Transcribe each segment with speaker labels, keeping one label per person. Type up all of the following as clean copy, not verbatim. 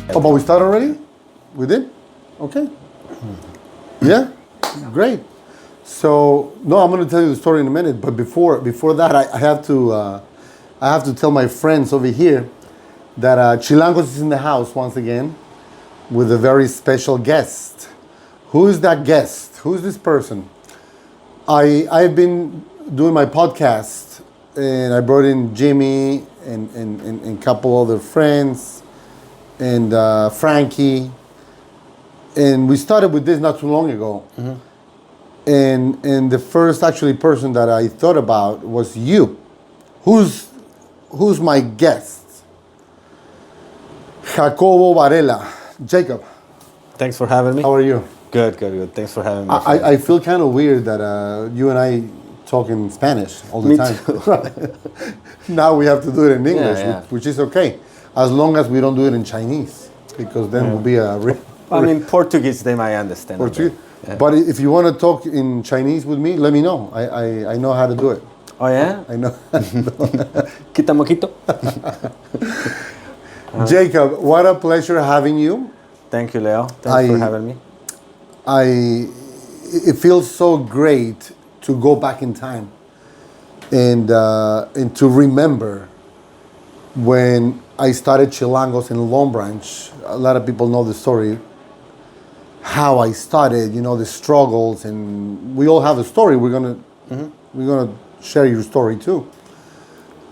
Speaker 1: Oh, but we started already? We did? Okay. Yeah? Great. So, no, I'm going to tell you the story in a minute. But before that, I have to tell my friends over here that Chilangos is in the house once again with a very special guest. Who is that guest? Who is this person? I've been doing my podcast, and I brought in Jimmy and a couple other friends, and Frankie, and we started with this not too long ago. And the first actually person that I thought about was you. Who's my guest? Jacobo Varela. Jacob.
Speaker 2: Thanks for having me.
Speaker 1: How are you?
Speaker 2: Good. Thanks for having me.
Speaker 1: I feel kind of weird that you and I talk in Spanish all the
Speaker 2: Me
Speaker 1: time.
Speaker 2: too.
Speaker 1: Now we have to do it in English,
Speaker 2: Yeah.
Speaker 1: which is okay, as long as we don't do it in Chinese, because then we'll be a
Speaker 2: I mean, Portuguese, they might understand.
Speaker 1: Portuguese.
Speaker 2: Yeah.
Speaker 1: But if you want to talk in Chinese with me, let me know. I know how to do it.
Speaker 2: Oh, yeah?
Speaker 1: I know.
Speaker 2: Quita moquito.
Speaker 1: Jacob, what a pleasure having you.
Speaker 2: Thank you, Leo. Thanks for having me.
Speaker 1: It feels so great to go back in time and to remember when I started Chilangos in Long Branch. A lot of people know the story, how I started, the struggles, and we all have a story. We're gonna share your story too.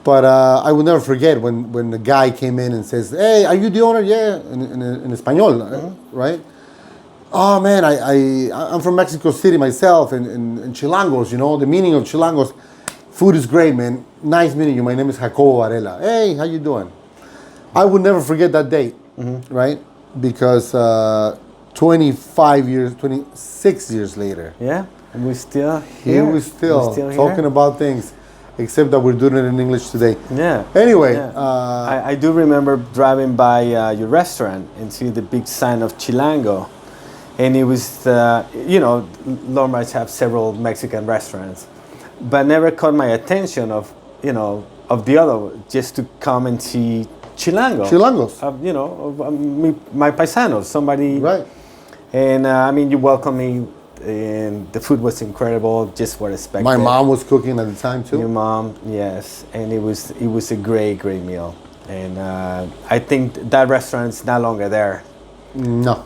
Speaker 1: But I will never forget when the guy came in and says, "Hey, are you the owner?" Yeah, in Espanol, right? Oh man, I'm from Mexico City myself, and Chilangos, the meaning of Chilangos. Food is great, man. Nice meeting you. My name is Jacobo Varela. Hey, how you doing? I will never forget that date, right? Because 26 years later.
Speaker 2: Yeah, and we're still
Speaker 1: Here we're still talking about things, except that we're doing it in English today.
Speaker 2: Yeah.
Speaker 1: Anyway.
Speaker 2: Yeah. I do remember driving by your restaurant and see the big sign of Chilango. And it was, Lombard's have several Mexican restaurants, but never caught my attention of the other, just to come and see Chilangos, my paisanos, somebody.
Speaker 1: Right.
Speaker 2: And you welcomed me, and the food was incredible, just what I expected.
Speaker 1: My mom was cooking at the time too.
Speaker 2: Your mom, yes, and it was a great meal. And I think that restaurant's no longer there. No.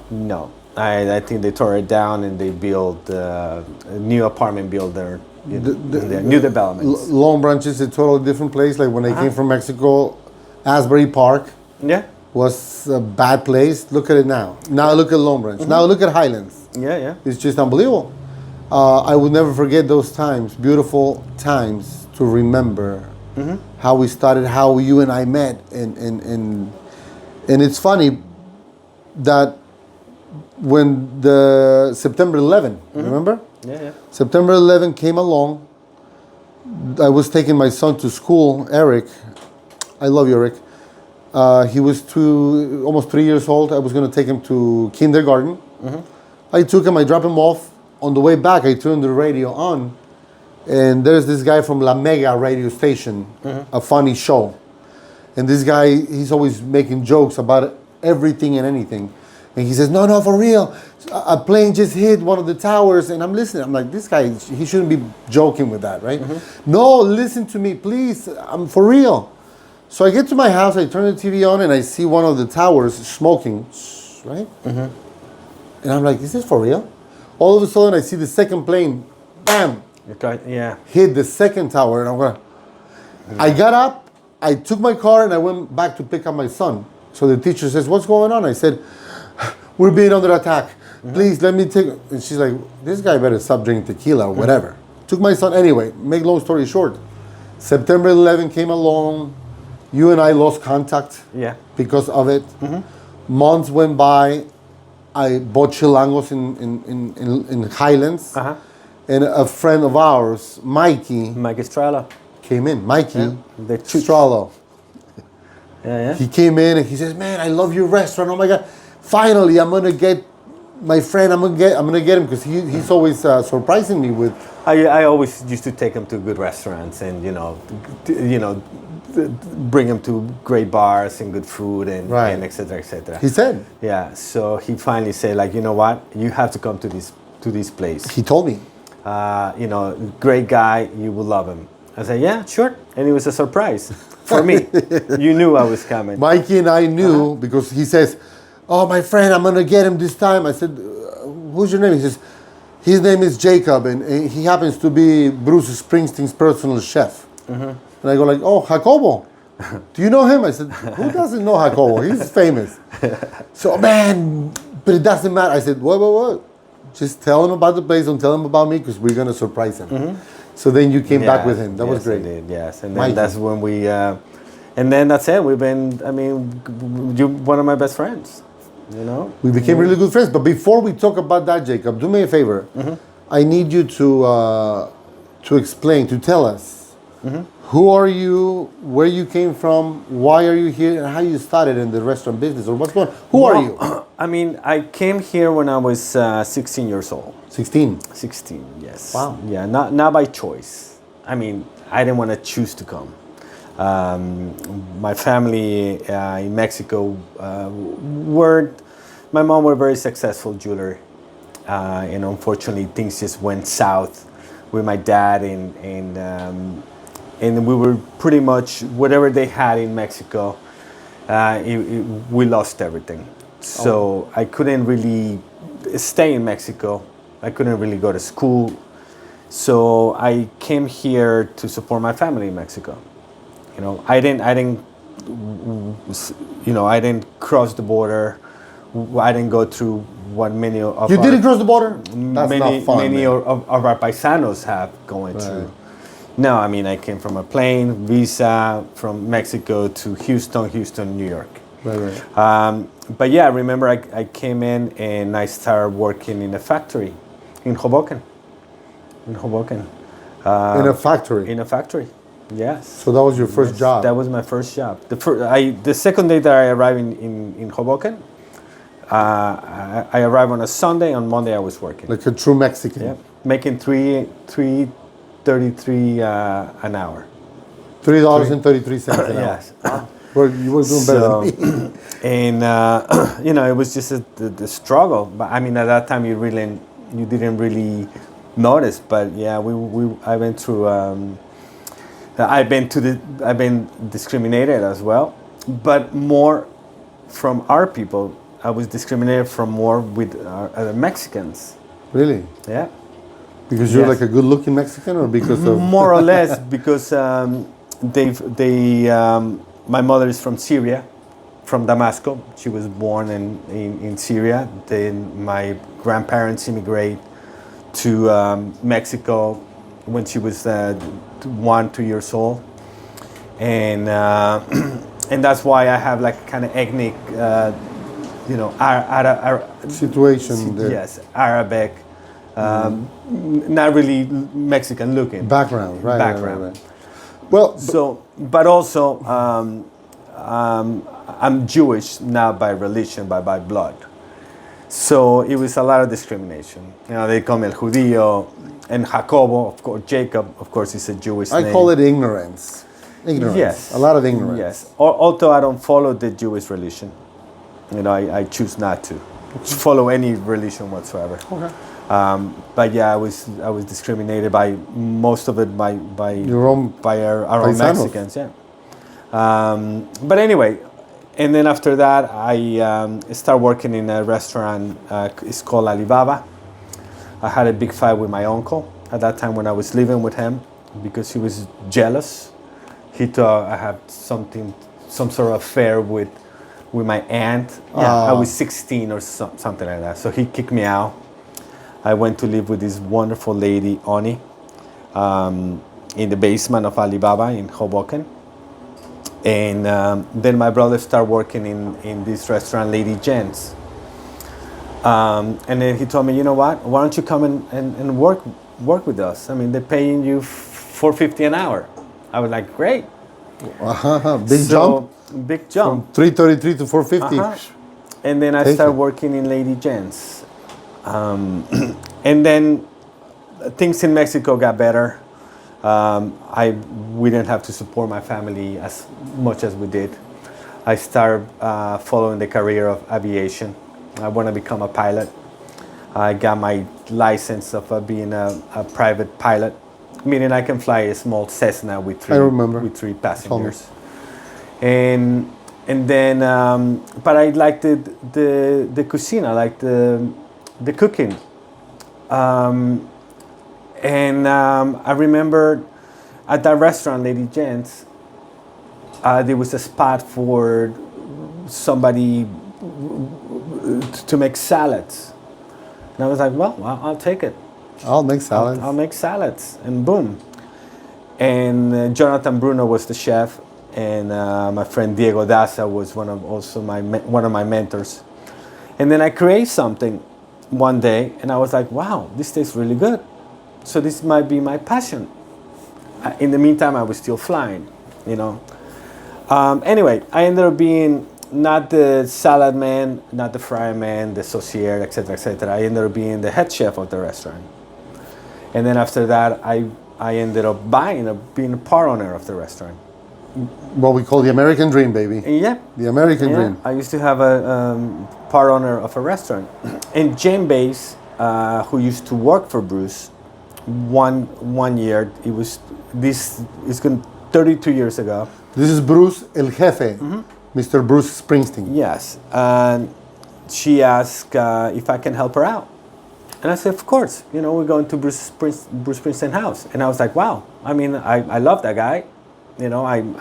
Speaker 2: I think they tore it down and they built a new apartment builder, new developments.
Speaker 1: Long Branch is a totally different place. Like when I came from Mexico, Asbury Park was a bad place. Look at it now. Now look at Long Branch. Now look at Highlands.
Speaker 2: Yeah.
Speaker 1: It's just unbelievable. I will never forget those times, beautiful times to remember how we started, how you and I met. And it's funny that when the September 11, remember?
Speaker 2: Yeah.
Speaker 1: September 11 came along. I was taking my son to school, Eric. I love you, Eric. He was almost 3 years old. I was going to take him to kindergarten. I took him, I dropped him off. On the way back, I turned the radio on, and there's this guy from La Mega radio station, a funny show. And this guy, he's always making jokes about everything and anything. And he says, no, for real. A plane just hit one of the towers. And I'm listening. I'm like, this guy, he shouldn't be joking with that, right? No, listen to me, please. I'm for real. So I get to my house, I turn the TV on, and I see one of the towers smoking, right? And I'm like, is this for real? All of a sudden, I see the second plane, bam, hit the second tower. And I'm going, I got up, I took my car, and I went back to pick up my son. So the teacher says, what's going on? I said, we're being under attack. Please let me take. And she's like, this guy better stop drinking tequila or whatever. Took my son anyway. Make long story short, September 11 came along. You and I lost contact because of it. Months went by. I bought Chilangos in Highlands. and a friend of ours, Mikey,
Speaker 2: Mike Estrella.
Speaker 1: came in. Mikey
Speaker 2: The chooch.
Speaker 1: Strallo.
Speaker 2: Yeah.
Speaker 1: He came in and he says, "Man, I love your restaurant. Oh my God! Finally, I'm gonna get my friend. I'm gonna get him because he's always surprising me with."
Speaker 2: I always used to take him to good restaurants and bring him to great bars and good food and
Speaker 1: Right.
Speaker 2: and et cetera, et cetera.
Speaker 1: He said.
Speaker 2: Yeah, so he finally said, like, you know what, you have to come to this place.
Speaker 1: He told me.
Speaker 2: Great guy, you will love him. I said, yeah, sure, and it was a surprise for me. You knew I was coming.
Speaker 1: Mikey and I knew because he says, "Oh, my friend, I'm gonna get him this time." I said, "Who's your name?" He says, "His name is Jacob, and he happens to be Bruce Springsteen's personal chef." And I go like, "Oh, Jacobo, do you know him?" I said, "Who doesn't know Jacobo? He's famous." So, man, but it doesn't matter. I said, what? Just tell him about the place. Don't tell him about me because we're gonna surprise him. So then you came back with him. That was great.
Speaker 2: I did, yes, and then
Speaker 1: Mikey.
Speaker 2: that's when we, and then that's it. We've been, you're one of my best friends.
Speaker 1: We became really good friends. But before we talk about that, Jacob, do me a favor. I need you to explain, to tell us, who are you, where you came from, why are you here, and how you started in the restaurant business, or what's going on. Who are you?
Speaker 2: I came here when I was 16 years old.
Speaker 1: 16.
Speaker 2: 16, yes.
Speaker 1: Wow.
Speaker 2: Yeah, not by choice. I didn't want to choose to come. My family in Mexico my mom were very successful jeweler, and unfortunately things just went south with my dad, and we were pretty much whatever they had in Mexico, we lost everything. So I couldn't really stay in Mexico. I couldn't really go to school. So I came here to support my family in Mexico. I didn't cross the border. I didn't go through what many of
Speaker 1: You didn't cross the border? That's
Speaker 2: many
Speaker 1: not fun,
Speaker 2: many
Speaker 1: man.
Speaker 2: of our paisanos have going
Speaker 1: Right.
Speaker 2: through. No, I came from a plane, visa from Mexico to Houston, New York.
Speaker 1: Right.
Speaker 2: But yeah, I remember I came in and I started working in a factory in Hoboken.
Speaker 1: In a factory.
Speaker 2: In a factory, yes.
Speaker 1: So that was your first job.
Speaker 2: That was my first job. The second day that I arrived in Hoboken, I arrived on a Sunday. On Monday, I was working.
Speaker 1: Like a true Mexican.
Speaker 2: Yeah, making $3.33 an hour.
Speaker 1: $3.33 an hour.
Speaker 2: Yes.
Speaker 1: Well, you were doing better than me.
Speaker 2: And it was just the struggle. But at that time, you didn't really notice. But yeah, I went through. I've been discriminated as well, but more from our people. I was discriminated from more with other Mexicans.
Speaker 1: Really?
Speaker 2: Yeah.
Speaker 1: Because you're
Speaker 2: Yes.
Speaker 1: like a good-looking Mexican, or because of
Speaker 2: More or less, because my mother is from Syria, from Damascus. She was born in Syria. Then my grandparents immigrated to Mexico when she was 1-2 years old, and that's why I have like kind of ethnic,
Speaker 1: situation there?
Speaker 2: yes, Arabic. Not really Mexican looking.
Speaker 1: Background, right?
Speaker 2: Background.
Speaker 1: Right. Well,
Speaker 2: So, but also, I'm Jewish not by religion, but by blood. So it was a lot of discrimination. They call me El Judío, and Jacobo, of course, Jacob, of course, is a Jewish name.
Speaker 1: I call it ignorance. Ignorance.
Speaker 2: Yes.
Speaker 1: A lot of ignorance.
Speaker 2: Yes. Although I don't follow the Jewish religion, I choose not to follow any religion whatsoever.
Speaker 1: Okay.
Speaker 2: But yeah, I was discriminated by most of it by
Speaker 1: Your own
Speaker 2: our own
Speaker 1: paisanos.
Speaker 2: Mexicans, yeah. But anyway, and then after that, I started working in a restaurant. It's called Alibaba. I had a big fight with my uncle at that time when I was living with him because he was jealous. He thought I had some sort of affair with my aunt. Yeah, I was 16 or something like that. So he kicked me out. I went to live with this wonderful lady, Oni, in the basement of Alibaba in Hoboken. And then my brother started working in this restaurant, Lady Jen's. And then he told me, you know what, why don't you come and work work with us. I mean, they're paying you $4.50 an hour. I was like, great.
Speaker 1: Big jump
Speaker 2: Big jump.
Speaker 1: 333 to 450.
Speaker 2: And then I
Speaker 1: Take
Speaker 2: started
Speaker 1: it.
Speaker 2: working in Lady Gents. And then things in Mexico got better. We didn't have to support my family as much as we did. I started following the career of aviation. I want to become a pilot. I got my license of being a private pilot, meaning I can fly a small Cessna with three passengers. And then, but I liked the cuisine. I liked the cooking. I remember at that restaurant, Lady Gents, there was a spot for somebody to make salads. And I was like, well, I'll take it.
Speaker 1: I'll make salads.
Speaker 2: I'll make salads, and boom. And Jonathan Bruno was the chef, and my friend Diego Daza was one of my mentors. And then I created something one day, and I was like, wow, this tastes really good. So this might be my passion. In the meantime, I was still flying, you know. Anyway, I ended up being not the salad man, not the fry man, the saucier, etc., etc. I ended up being the head chef of the restaurant. And then after that, I ended up being a part owner of the restaurant.
Speaker 1: What we call the American dream, baby.
Speaker 2: Yeah.
Speaker 1: The American dream.
Speaker 2: I used to have a part owner of a restaurant. And Jane Bass, who used to work for Bruce, one year, this is going 32 years ago.
Speaker 1: This is Bruce El Jefe, Mr. Bruce Springsteen.
Speaker 2: Yes, and she asked if I can help her out, and I said, of course. You know, we're going to Bruce Springsteen house, and I was like, wow. I mean, I love that guy. You know, I'm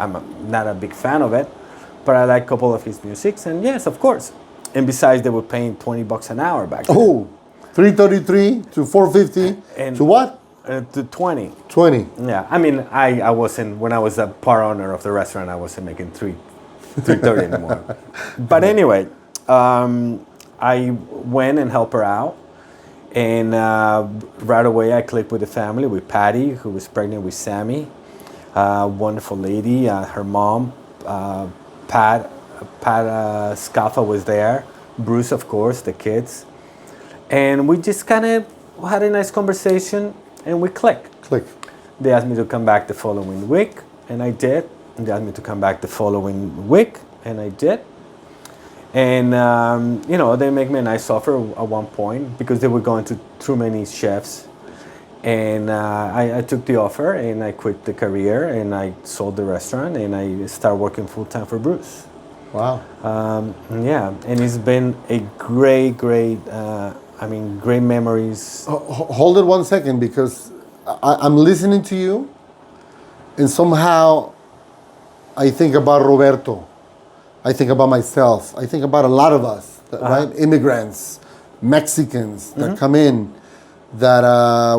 Speaker 2: not a big fan of it, but I like a couple of his musics, and yes, of course. And besides, they were paying $20 an hour back then.
Speaker 1: Oh, 333 to 450
Speaker 2: And
Speaker 1: to what?
Speaker 2: To 20.
Speaker 1: 20.
Speaker 2: Yeah, I mean, I wasn't, when I was a part owner of the restaurant, I wasn't making 330 anymore. But anyway, I went and helped her out, and right away I clicked with the family, with Patty, who was pregnant with Sammy, wonderful lady. Her mom, Pat Scaffa was there, Bruce, of course, the kids, and we just kind of had a nice conversation. And we click. They asked me to come back the following week, and I did. And they asked me to come back the following week, and I did. And you know, they make me a nice offer at one point because they were going to too many chefs. And I took the offer, and I quit the career, and I sold the restaurant, and I started working full time for Bruce.
Speaker 1: Wow.
Speaker 2: Yeah, and it's been a great memories.
Speaker 1: Hold it 1 second, because I'm listening to you, and somehow I think about Roberto. I think about myself. I think about a lot of us, right? Immigrants, Mexicans that come in, that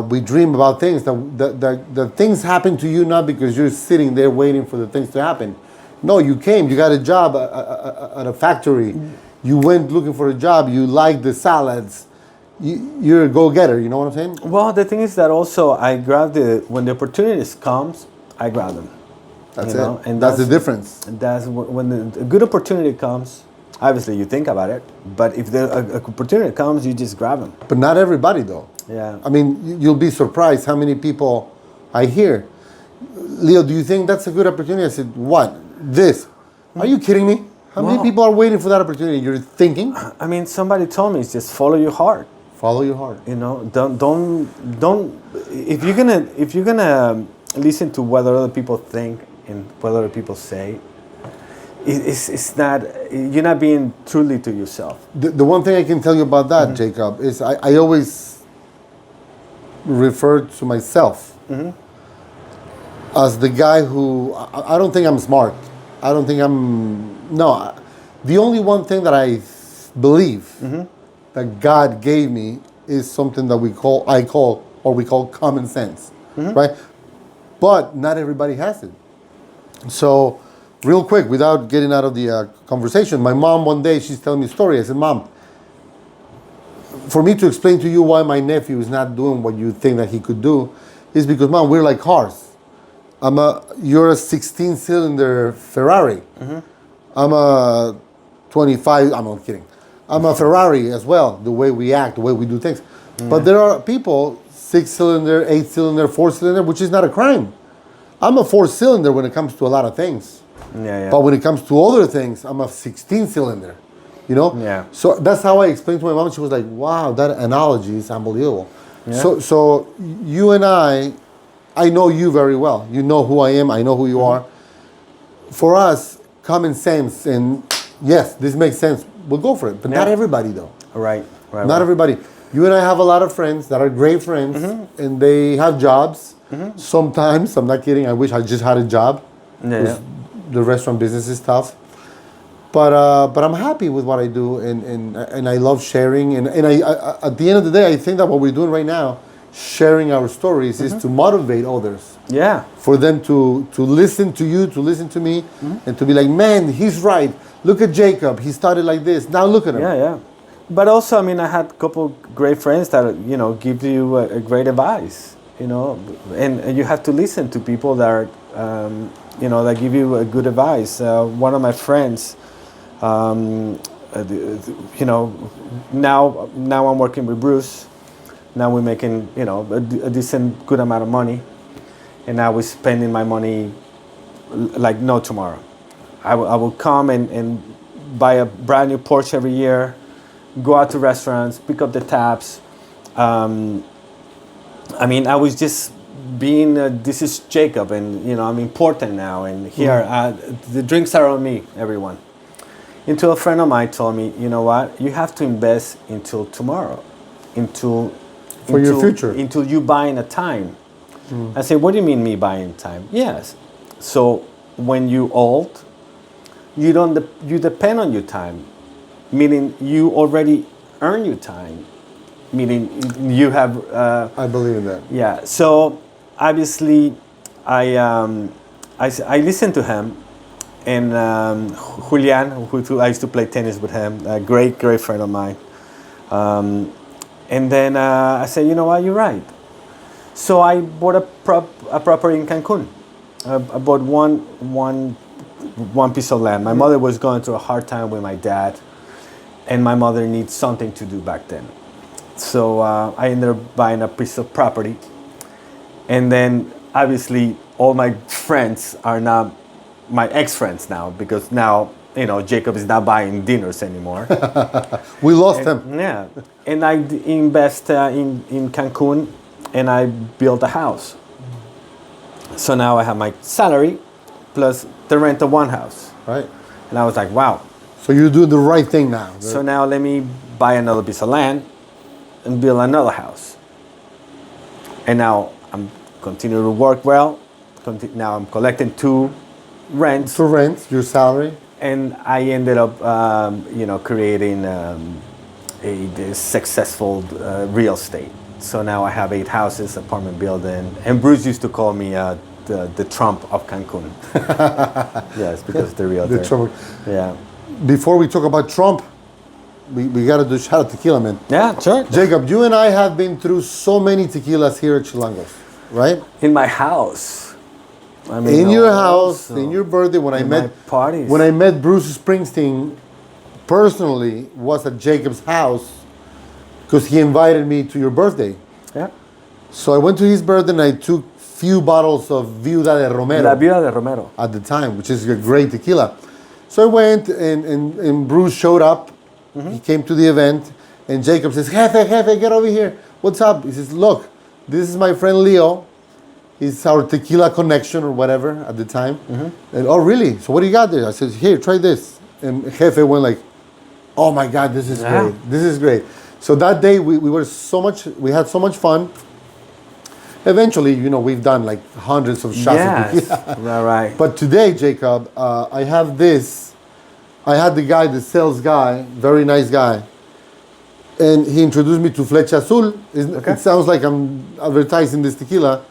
Speaker 1: we dream about things, that things happen to you not because you're sitting there waiting for the things to happen. No, you came, you got a job at a factory. You went looking for a job, you liked the salads. You're a go-getter, you know what I'm saying?
Speaker 2: Well, the thing is that also I grab when the opportunities comes, I grab them.
Speaker 1: That's
Speaker 2: you
Speaker 1: it.
Speaker 2: know? And
Speaker 1: that's the difference.
Speaker 2: That's when a good opportunity comes. Obviously, you think about it, but if an opportunity comes, you just grab them.
Speaker 1: But not everybody, though.
Speaker 2: Yeah.
Speaker 1: I mean, you'll be surprised how many people I hear. Leo, do you think that's a good opportunity? I said, what? This? Are you kidding me? How many people are waiting for that opportunity? You're thinking?
Speaker 2: I mean, somebody told me, just follow your heart.
Speaker 1: Follow your heart.
Speaker 2: You know, don't. If you're gonna listen to what other people think and what other people say, it's not. You're not being truly to yourself.
Speaker 1: The one thing I can tell you about that, Jacob, is I always refer to myself as the guy who I don't think I'm smart. I don't think I'm. No, the only one thing that I believe that God gave me is something that we call common sense, right? But not everybody has it. So, real quick, without getting out of the conversation, my mom one day, she's telling me a story. I said, Mom, for me to explain to you why my nephew is not doing what you think that he could do, is because, man, we're like cars. You're a 16-cylinder Ferrari. I'm a 25. I'm not kidding. I'm a Ferrari as well. The way we act, the way we do things. But there are people 6-cylinder, 8-cylinder, 4-cylinder, which is not a crime. I'm a 4-cylinder when it comes to a lot of things.
Speaker 2: Yeah.
Speaker 1: But when it comes to other things, I'm a 16-cylinder. You know?
Speaker 2: Yeah.
Speaker 1: So that's how I explained to my mom. She was like, wow, that analogy is unbelievable.
Speaker 2: Yeah.
Speaker 1: So you and I know you very well. You know who I am. I know who you are. For us, common sense and yes, this makes sense. We'll go for it. But not everybody, though.
Speaker 2: Right.
Speaker 1: Not everybody. You and I have a lot of friends that are great friends, and they have jobs. Sometimes, I'm not kidding, I wish I just had a job.
Speaker 2: Yeah.
Speaker 1: The restaurant business is tough. But I'm happy with what I do, and I love sharing. And I at the end of the day, I think that what we're doing right now, sharing our stories, is to motivate others.
Speaker 2: Yeah.
Speaker 1: For them to listen to you, to listen to me, and to be like, man, he's right. Look at Jacob. He started like this. Now look at him.
Speaker 2: Yeah. But also, I mean, I had a couple great friends that, give you a great advice, and you have to listen to people that are, that give you a good advice. One of my friends, now I'm working with Bruce. Now we're making, a decent, good amount of money. And now we're spending my money like no tomorrow. I will come and buy a brand new Porsche every year, go out to restaurants, pick up the tabs. I mean, I was just being, this is Jacob, and I'm important now, and here, the drinks are on me, everyone. Until a friend of mine told me, you know what, you have to invest until tomorrow, until
Speaker 1: your future.
Speaker 2: Until you buying a time. I say, what do you mean me buying time? Yes. So when you old, you depend on your time, meaning you already earn your time, meaning you have.
Speaker 1: I believe in that.
Speaker 2: Yeah. So obviously, I listened to him, and Julian, who I used to play tennis with him, a great friend of mine. And then I said, you know what, you're right. So I bought a property in Cancun. I bought one piece of land. My mother was going through a hard time with my dad, and my mother needs something to do back then. So I ended up buying a piece of property. And then obviously all my friends are now my ex-friends now, because now, Jacob is not buying dinners anymore.
Speaker 1: We lost him.
Speaker 2: Yeah. And I invest in Cancun, and I built a house. So now I have my salary plus the rent of one house.
Speaker 1: Right.
Speaker 2: And I was like, wow.
Speaker 1: So you do the right thing now.
Speaker 2: So now let me buy another piece of land and build another house. And now I'm continuing to work well. Now I'm collecting two rents.
Speaker 1: To rent, your salary.
Speaker 2: And I ended up, creating a successful real estate. So now I have 8 houses, apartment building, and Bruce used to call me the Trump of Cancun. Yes, because the real.
Speaker 1: The Trump.
Speaker 2: Yeah.
Speaker 1: Before we talk about Trump, we got to do shout out tequila, man.
Speaker 2: Yeah, sure.
Speaker 1: Jacob, you and I have been through so many tequilas here at Chilangos, right?
Speaker 2: In my house. I mean,
Speaker 1: in your house, in your birthday, when I met
Speaker 2: parties.
Speaker 1: When I met Bruce Springsteen personally, was at Jacob's house because he invited me to your birthday.
Speaker 2: Yeah.
Speaker 1: So I went to his birthday and I took few bottles of Viuda de Romero.
Speaker 2: La Viuda de Romero.
Speaker 1: At the time, which is a great tequila. So I went and Bruce showed up. He came to the event and Jacob says, Jefe, get over here. What's up? He says, look, this is my friend Leo. He's our tequila connection or whatever at the time. And, oh, really? So what do you got there? I said, here, try this. And Jefe went like, oh my God, this is great. This is great. So that day we had so much fun. Eventually, we've done like hundreds of shots of tequila.
Speaker 2: Right.
Speaker 1: But today, Jacob, I have this. I had the guy, the sales guy, very nice guy. And he introduced me to Flecha Azul. It sounds like I'm advertising this tequila.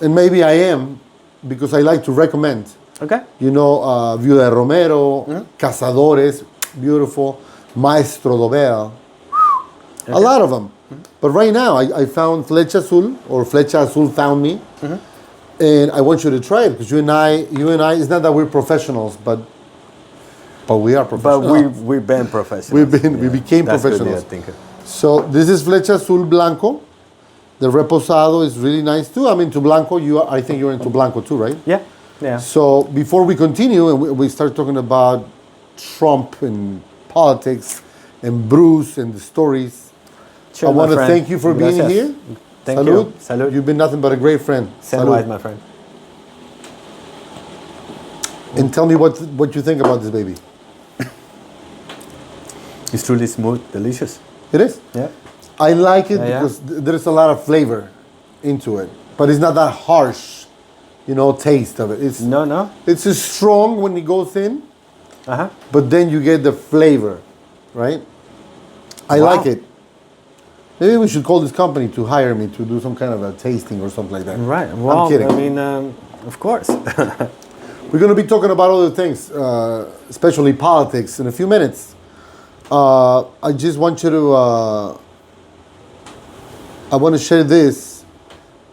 Speaker 1: And maybe I am, because I like to recommend.
Speaker 2: Okay.
Speaker 1: Viuda de Romero, Cazadores, beautiful. Maestro Dobel. A lot of them. But right now, I found Flecha Azul, or Flecha Azul found me. And I want you to try it, because you and I, it's not that we're professionals, but we are
Speaker 2: But
Speaker 1: professionals.
Speaker 2: we've been professionals.
Speaker 1: We became
Speaker 2: That's good,
Speaker 1: professionals.
Speaker 2: I think.
Speaker 1: So this is Flecha Azul Blanco. The reposado is really nice too. I'm into Blanco. I think you're into Blanco too, right?
Speaker 2: Yeah, yeah.
Speaker 1: So before we continue and we start talking about Trump and politics and Bruce and the stories,
Speaker 2: Sure,
Speaker 1: I
Speaker 2: my
Speaker 1: want to
Speaker 2: friend.
Speaker 1: thank you for being
Speaker 2: Gracias.
Speaker 1: here.
Speaker 2: Thank
Speaker 1: Salud.
Speaker 2: you. Salud.
Speaker 1: You've been nothing but a great friend.
Speaker 2: Send
Speaker 1: Salud.
Speaker 2: wise, my friend.
Speaker 1: And tell me what you think about this baby.
Speaker 2: It's truly smooth, delicious.
Speaker 1: It is.
Speaker 2: Yeah.
Speaker 1: I like it
Speaker 2: Yeah.
Speaker 1: because there's a lot of flavor into it, but it's not that harsh, taste of it.
Speaker 2: No.
Speaker 1: It's strong when it goes in,
Speaker 2: Uh-huh.
Speaker 1: but then you get the flavor, right? I
Speaker 2: Wow.
Speaker 1: like it. Maybe we should call this company to hire me to do some kind of a tasting or something like that.
Speaker 2: Right. Well,
Speaker 1: I'm kidding.
Speaker 2: I mean, of course.
Speaker 1: We're going to be talking about other things, especially politics, in a few minutes. I just want you to, I want to share this,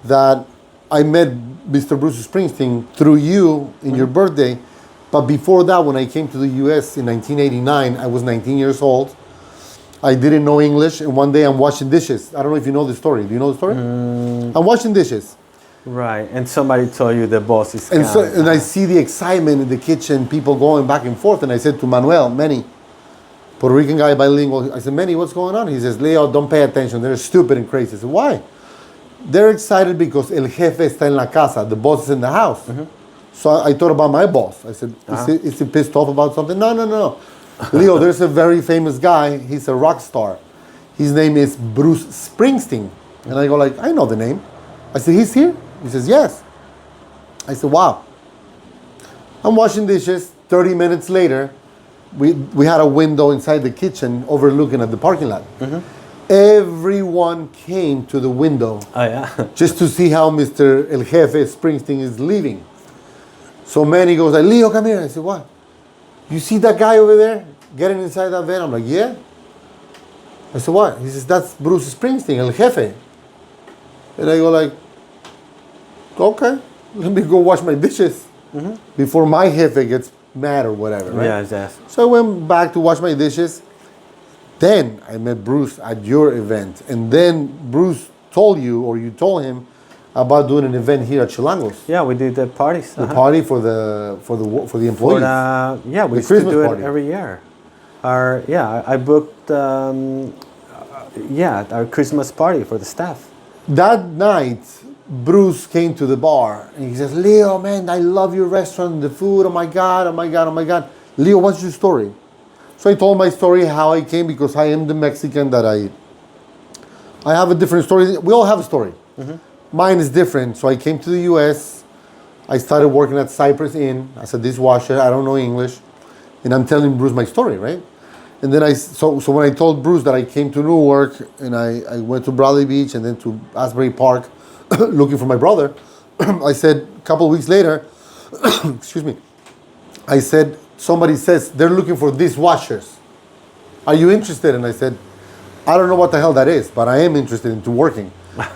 Speaker 1: that I met Mr. Bruce Springsteen through you in your birthday. But before that, when I came to the US in 1989, I was 19 years old. I didn't know English, and one day I'm washing dishes. I don't know if you know the story. Do you know the story? I'm washing dishes.
Speaker 2: Right. And somebody told you the boss is
Speaker 1: And
Speaker 2: coming.
Speaker 1: and I see the excitement in the kitchen, people going back and forth. And I said to Manuel, Manny, Puerto Rican guy, bilingual. I said, Manny, what's going on? He says, Leo, don't pay attention. They're stupid and crazy. I said, why? They're excited because el jefe está en la casa. The boss is in the house. So I thought about my boss. I said, is he pissed off about something? No. Leo, there's a very famous guy. He's a rock star. His name is Bruce Springsteen. And I go like, I know the name. I said, he's here? He says, yes. I said, wow. I'm washing dishes. 30 minutes later, we had a window inside the kitchen overlooking at the parking lot. Everyone came to the window
Speaker 2: Oh, yeah.
Speaker 1: just to see how Mr. El Jefe Springsteen is leaving. So Manny goes like, Leo, come here. I said, what? You see that guy over there getting inside that van? I'm like, yeah. I said, what? He says, that's Bruce Springsteen, El Jefe. And I go like, okay, let me go wash my dishes before my Jefe gets mad or whatever, right?
Speaker 2: Yes.
Speaker 1: So I went back to wash my dishes. Then I met Bruce at your event. And then Bruce told you, or you told him, about doing an event here at Chilangos.
Speaker 2: Yeah, we did the parties.
Speaker 1: The party for the employees.
Speaker 2: We used to
Speaker 1: Christmas
Speaker 2: do
Speaker 1: party.
Speaker 2: it every year. I booked our Christmas party for the staff.
Speaker 1: That night, Bruce came to the bar and he says, Leo, man, I love your restaurant, the food, oh my God. Leo, what's your story? So I told my story, how I came, because I am the Mexican that I have a different story. We all have a story. Mine is different. So I came to the US. I started working at Cypress Inn as a dishwasher. I don't know English. And I'm telling Bruce my story, right? And then so when I told Bruce that I came to Newark and I went to Bradley Beach and then to Asbury Park looking for my brother, I said a couple of weeks later, excuse me, I said, somebody says they're looking for dishwashers. Are you interested? And I said, I don't know what the hell that is, but I am interested into working.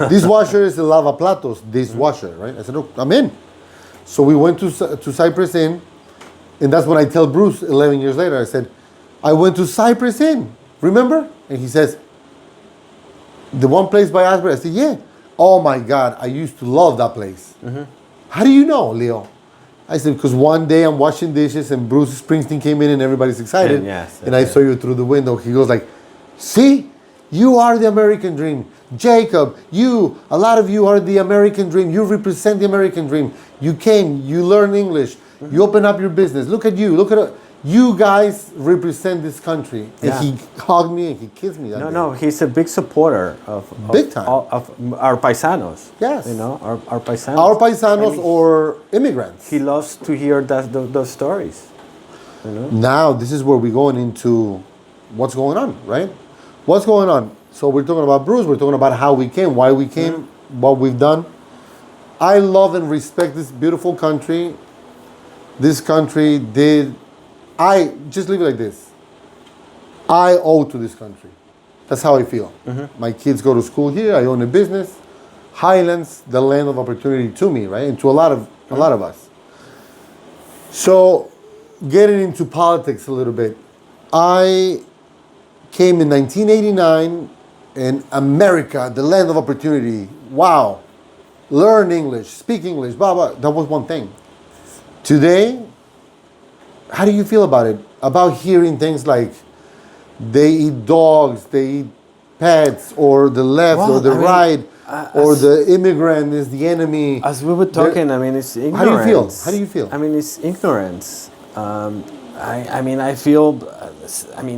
Speaker 1: Dishwasher is a lavaplatos dishwasher, right? I said, look, I'm in. So we went to Cypress Inn, and that's when I tell Bruce 11 years later, I said, I went to Cypress Inn, remember? And he says, the one place by Asbury? I said, yeah. Oh my God, I used to love that place. How do you know, Leo? I said, because one day I'm washing dishes and Bruce Springsteen came in and everybody's excited. And I saw you through the window. He goes like, see, you are the American dream. Jacob, a lot of you are the American dream. You represent the American dream. You came, you learned English, you open up your business. Look at you, you guys represent this country.
Speaker 2: Yeah.
Speaker 1: And he hugged me and he kissed me that day.
Speaker 2: No, he's a big supporter of
Speaker 1: Big time.
Speaker 2: of our paisanos.
Speaker 1: Yes.
Speaker 2: You know, our paisanos.
Speaker 1: Our paisanos
Speaker 2: And
Speaker 1: or immigrants.
Speaker 2: he loves to hear those stories. You know?
Speaker 1: Now, this is where we're going into what's going on, right? What's going on? So we're talking about Bruce, we're talking about how we came, why we came, what we've done. I love and respect this beautiful country. This country just leave it like this. I owe to this country. That's how I feel. My kids go to school here. I own a business. Highlands, the land of opportunity to me, right, and to a lot of us. So, getting into politics a little bit, I came in 1989, and America, the land of opportunity. Wow, learn English, speak English, blah blah. That was one thing. Today, how do you feel about it? About hearing things like they eat dogs, they eat pets, or the left or the right, or the immigrant is the enemy.
Speaker 2: As we were talking, I mean, it's ignorance.
Speaker 1: How do you feel? How do you feel?
Speaker 2: I mean, it's ignorance. I feel,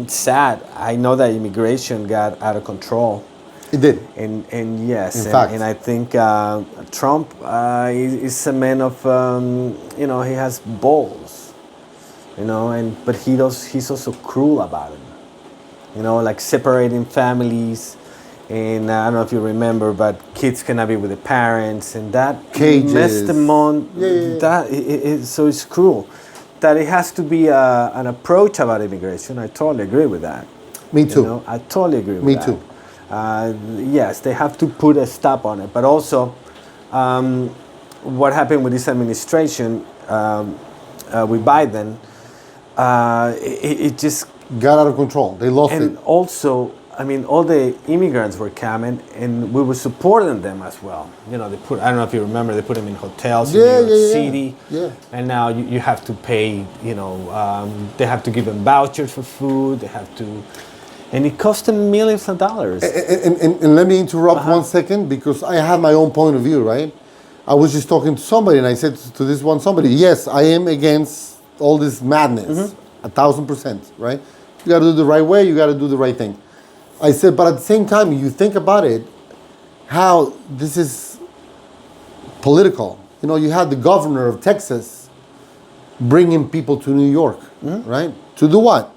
Speaker 2: sad. I know that immigration got out of control.
Speaker 1: It did.
Speaker 2: And yes,
Speaker 1: In fact.
Speaker 2: and I think Trump is a man of, he has balls, but he's also cruel about it. Like separating families. And I don't know if you remember, but kids cannot be with the parents, and that
Speaker 1: Cages.
Speaker 2: messed them on.
Speaker 1: Yeah.
Speaker 2: So it's cruel. That it has to be an approach about immigration. I totally agree with that.
Speaker 1: Me too.
Speaker 2: I totally agree with
Speaker 1: Me
Speaker 2: that.
Speaker 1: too.
Speaker 2: Yes, they have to put a stop on it. But also, what happened with this administration with Biden, it just
Speaker 1: Got out of control. They lost it.
Speaker 2: and also, I mean, all the immigrants were coming, and we were supporting them as well. They put, I don't know if you remember, they put them in hotels in New York City.
Speaker 1: Yeah.
Speaker 2: And now you have to pay, they have to give them vouchers for food. They have to, and it cost them millions of dollars.
Speaker 1: And let me interrupt 1 second, because I have my own point of view, right? I was just talking to somebody, and I said to this one somebody, yes, I am against all this madness, 1,000%, right? You got to do the right way. You got to do the right thing. I said, but at the same time, you think about it, how this is political. You had the governor of Texas bringing people to New York, right? To do what?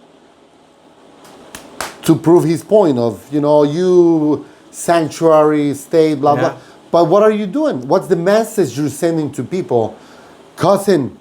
Speaker 1: To prove his point of, you sanctuary state, blah, blah. But what are you doing? What's the message you're sending to people? Cousin,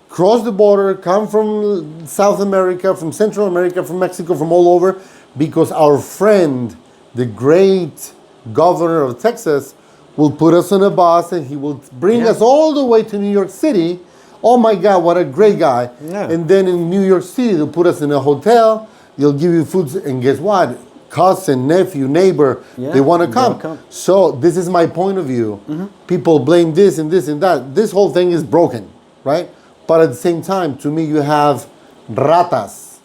Speaker 1: cross the border, come from South America, from Central America, from Mexico, from all over, because our friend, the great governor of Texas, will put us on a bus and he will bring us all the way to New York City. Oh my God, what a great guy.
Speaker 2: Yeah.
Speaker 1: And then in New York City, they'll put us in a hotel, they'll give you food, and guess what? Cousin, nephew, neighbor, they want to come. So this is my point of view. People blame this and this and that. This whole thing is broken, right? But at the same time, to me, you have ratas,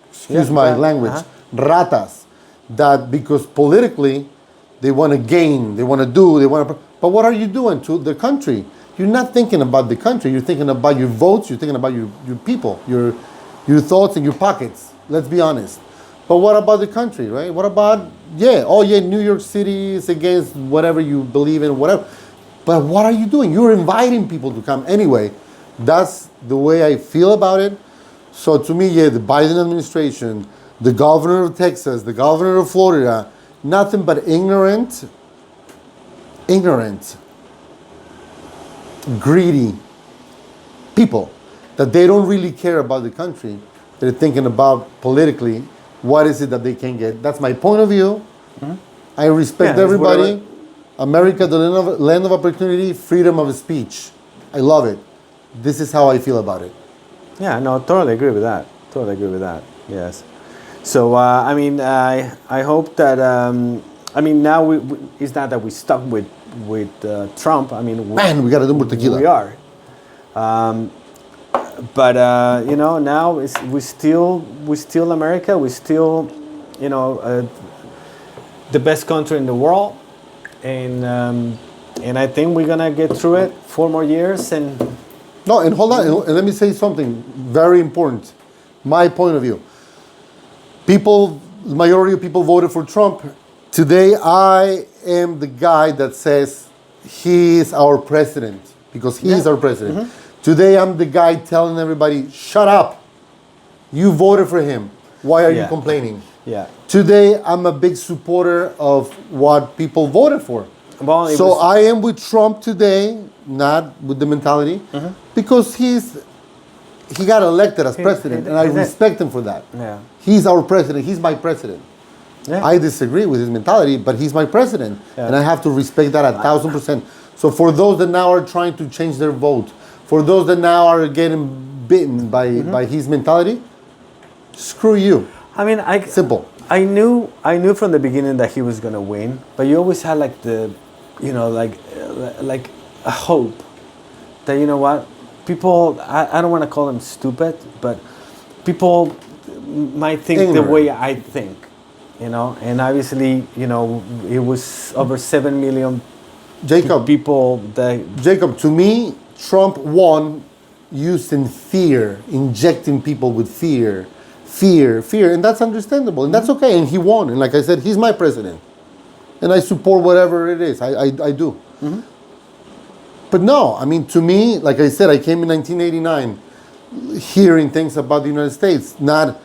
Speaker 1: excuse my language, ratas, that because politically, they want to gain, they want to do, but what are you doing to the country? You're not thinking about the country, you're thinking about your votes, you're thinking about your people, your thoughts and your pockets, let's be honest. But what about the country, right? What about, New York City is against whatever you believe in, whatever. But what are you doing? You're inviting people to come anyway. That's the way I feel about it. So to me, the Biden administration, the governor of Texas, the governor of Florida, nothing but ignorant, greedy people that they don't really care about the country. They're thinking about politically, what is it that they can get. That's my point of view. I respect everybody. America, the land of opportunity, freedom of speech. I love it. This is how I feel about it.
Speaker 2: Yeah, no, totally agree with that. Yes. So, I hope that, now it's not that we stuck with Trump.
Speaker 1: Man, we got to do more tequila.
Speaker 2: We are. But now we still America. We still, the best country in the world, and I think we're gonna get through it 4 more years. And
Speaker 1: no, and hold on, and let me say something very important. My point of view. The majority of people voted for Trump. Today, I am the guy that says he is our president because he is our president. Today, I'm the guy telling everybody, shut up. You voted for him. Why are you complaining?
Speaker 2: Yeah.
Speaker 1: Today, I'm a big supporter of what people voted for.
Speaker 2: Well,
Speaker 1: so I am with Trump today, not with the mentality, because he got elected as president, and I respect him for that.
Speaker 2: Yeah.
Speaker 1: He's our president. He's my president.
Speaker 2: Yeah.
Speaker 1: I disagree with his mentality, but he's my president,
Speaker 2: Yeah.
Speaker 1: and I have to respect that 1,000%. So for those that now are trying to change their vote, for those that now are getting bitten by his mentality, screw you.
Speaker 2: I mean,
Speaker 1: Simple.
Speaker 2: I knew from the beginning that he was gonna win, but you always had like like a hope that, you know what, people. I don't want to call them stupid, but people might think
Speaker 1: Ignorant.
Speaker 2: the way I think, you know. And obviously, you know, it was over 7 million
Speaker 1: Jacob,
Speaker 2: people that.
Speaker 1: Jacob, to me, Trump won using fear, injecting people with fear, and that's understandable, and that's okay, and he won, and like I said, he's my president, and I support whatever it is, I do. But no, I mean, to me, like I said, I came in 1989, hearing things about the United States, not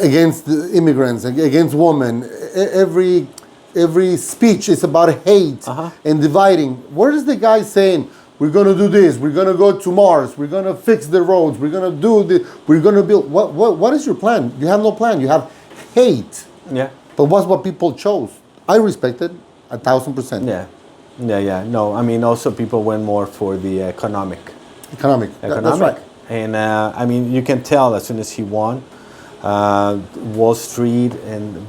Speaker 1: against the immigrants, against women. Every speech is about hate and dividing. Where is the guy saying, we're going to do this, we're going to go to Mars, we're going to fix the roads, we're going to do this, we're going to build. What is your plan? You have no plan. You have hate.
Speaker 2: Yeah.
Speaker 1: But what's what people chose? I respect it 1,000%.
Speaker 2: Yeah. No, I mean, also people went more for the economic.
Speaker 1: That's right.
Speaker 2: And I mean, you can tell as soon as he won, Wall Street and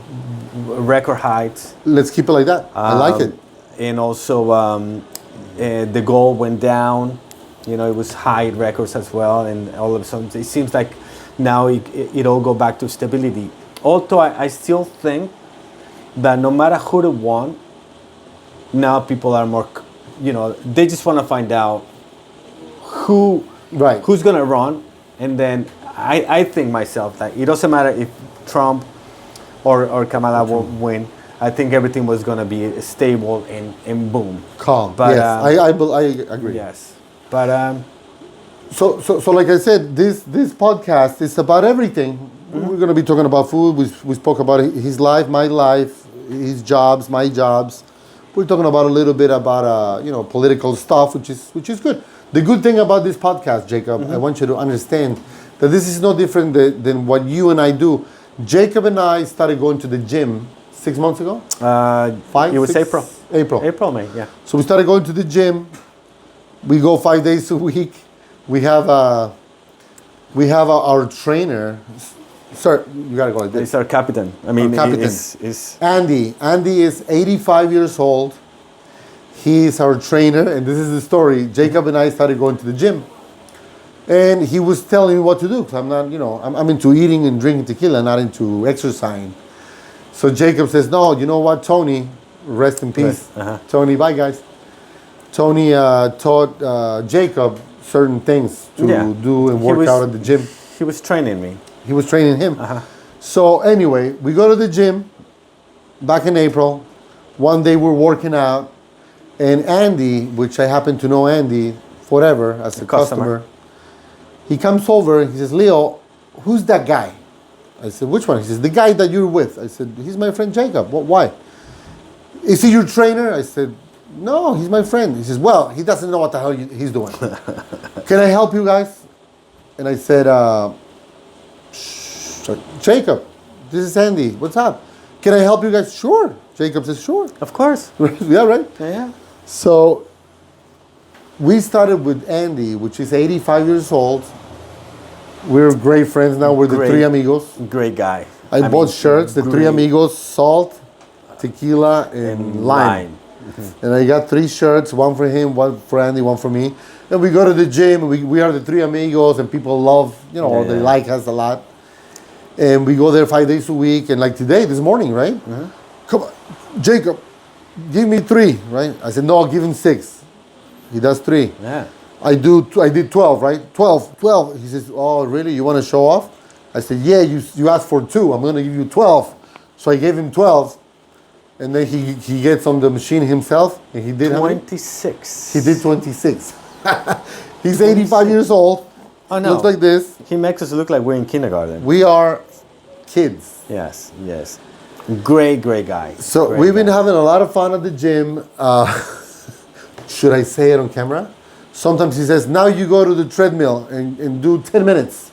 Speaker 2: record heights.
Speaker 1: Let's keep it like that. I like it.
Speaker 2: And also the gold went down. You know, it was high records as well. And all of a sudden, it seems like now it all go back to stability. Although I still think that no matter who won, now people are more, you know, they just want to find out who's going to run. And then I think myself that it doesn't matter if Trump or Kamala will win. I think everything was going to be stable and boom.
Speaker 1: Calm.
Speaker 2: But,
Speaker 1: yes, I agree.
Speaker 2: Yes. But
Speaker 1: so like I said, this podcast is about everything. We're going to be talking about food. We spoke about his life, my life, his jobs, my jobs. We're talking about a little bit about political stuff, which is good. The good thing about this podcast, Jacob, I want you to understand that this is no different than what you and I do. Jacob and I started going to the gym 6 months ago.
Speaker 2: it was April.
Speaker 1: April,
Speaker 2: May. Yeah.
Speaker 1: So we started going to the gym. We go 5 days a week. We have our trainer. Sir, you gotta go like this.
Speaker 2: He's our captain. I mean,
Speaker 1: Is Andy. Andy is 85 years old. He is our trainer, and this is the story. Jacob and I started going to the gym, and he was telling me what to do. Cause I'm not, I'm into eating and drinking tequila, not into exercising. So Jacob says, "No, you know what, Tony? Rest in peace, Tony. Bye, guys." Tony taught Jacob certain things to do and work out at the gym.
Speaker 2: He was training me.
Speaker 1: He was training him. So anyway, we go to the gym back in April. One day we're working out, and Andy, which I happen to know Andy forever as a customer, he comes over and he says, "Leo, who's that guy?" I said, "Which one?" He says, "The guy that you're with." I said, "He's my friend Jacob." Why? "Is he your trainer?" I said, "No, he's my friend." He says, "Well, he doesn't know what the hell he's doing." "Can I help you guys?" And I said, "Jacob, this is Andy. What's up? Can I help you guys?" "Sure." Jacob says, "Sure."
Speaker 2: Of course.
Speaker 1: Yeah, right?
Speaker 2: Yeah.
Speaker 1: So we started with Andy, which is 85 years old. We're great friends now. We're the Three Amigos.
Speaker 2: Great guy.
Speaker 1: I bought shirts, the Three Amigos, salt, tequila, and lime. And I got 3 shirts, one for him, one for Andy, one for me. And we go to the gym, and we are the Three Amigos, and people love, they like us a lot. And we go there 5 days a week, and like today, this morning, right? Come on, Jacob, give me 3, right? I said, "No, I'll give him 6. He does 3.
Speaker 2: Yeah.
Speaker 1: I did 12, right? 12. He says, "Oh, really? You want to show off?" I said, "Yeah, you asked for 2. I'm going to give you 12. So I gave him 12. And then he gets on the machine himself, and he did
Speaker 2: 26.
Speaker 1: He did 26. He's 85 years old.
Speaker 2: Oh, no.
Speaker 1: Looks like this.
Speaker 2: He makes us look like we're in kindergarten.
Speaker 1: We are kids.
Speaker 2: Yes. Great guy.
Speaker 1: So we've been having a lot of fun at the gym. Should I say it on camera? Sometimes he says, "Now you go to the treadmill and do 10 minutes."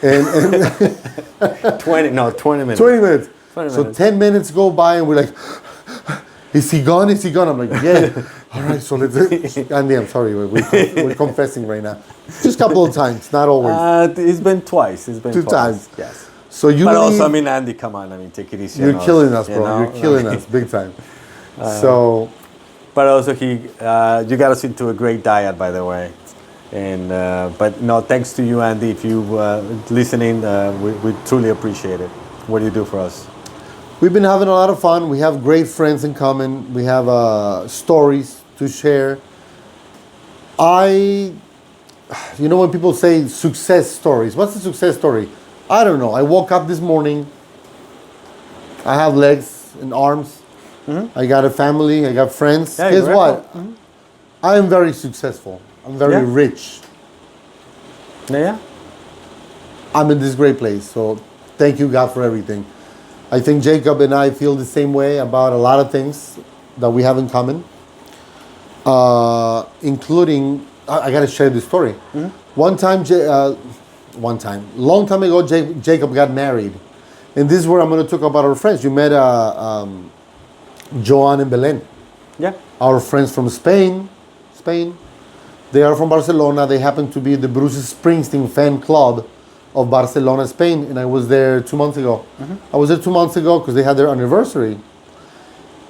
Speaker 1: And
Speaker 2: 20 minutes.
Speaker 1: 20 minutes.
Speaker 2: 20
Speaker 1: So
Speaker 2: minutes.
Speaker 1: 10 minutes go by and we're like, is he gone? Is he gone? I'm like, yeah. All right, so let's. Andy, I'm sorry, we're confessing right now. Just a couple of times, not always.
Speaker 2: It's been twice. It's been
Speaker 1: Two
Speaker 2: twice.
Speaker 1: times.
Speaker 2: Yes.
Speaker 1: So you
Speaker 2: But
Speaker 1: leave,
Speaker 2: also, I mean, Andy, come on. I mean, take it easy.
Speaker 1: you're
Speaker 2: on
Speaker 1: killing us,
Speaker 2: you
Speaker 1: bro.
Speaker 2: know?
Speaker 1: You're killing us big time. So
Speaker 2: But also, you got us into a great diet, by the way. And but no, thanks to you, Andy. If you listening, we truly appreciate it. What you do for us.
Speaker 1: we've been having a lot of fun. We have great friends in common. We have stories to share. You know when people say success stories, what's a success story? I don't know. I woke up this morning. I have legs and arms. I got a family. I got friends.
Speaker 2: Yeah,
Speaker 1: Guess
Speaker 2: you're
Speaker 1: what?
Speaker 2: right.
Speaker 1: I am very successful. I'm very
Speaker 2: Yeah.
Speaker 1: rich.
Speaker 2: Yeah.
Speaker 1: I'm in this great place. So thank you, God, for everything. I think Jacob and I feel the same way about a lot of things that we have in common, including, I got to share this story. One time, long time ago, Jacob got married. And this is where I'm going to talk about our friends. You met Joan and Belen,
Speaker 2: Yeah.
Speaker 1: our friends from Spain. They are from Barcelona. They happen to be the Bruce Springsteen fan club of Barcelona, Spain. And I was there 2 months ago. I was there 2 months ago because they had their anniversary.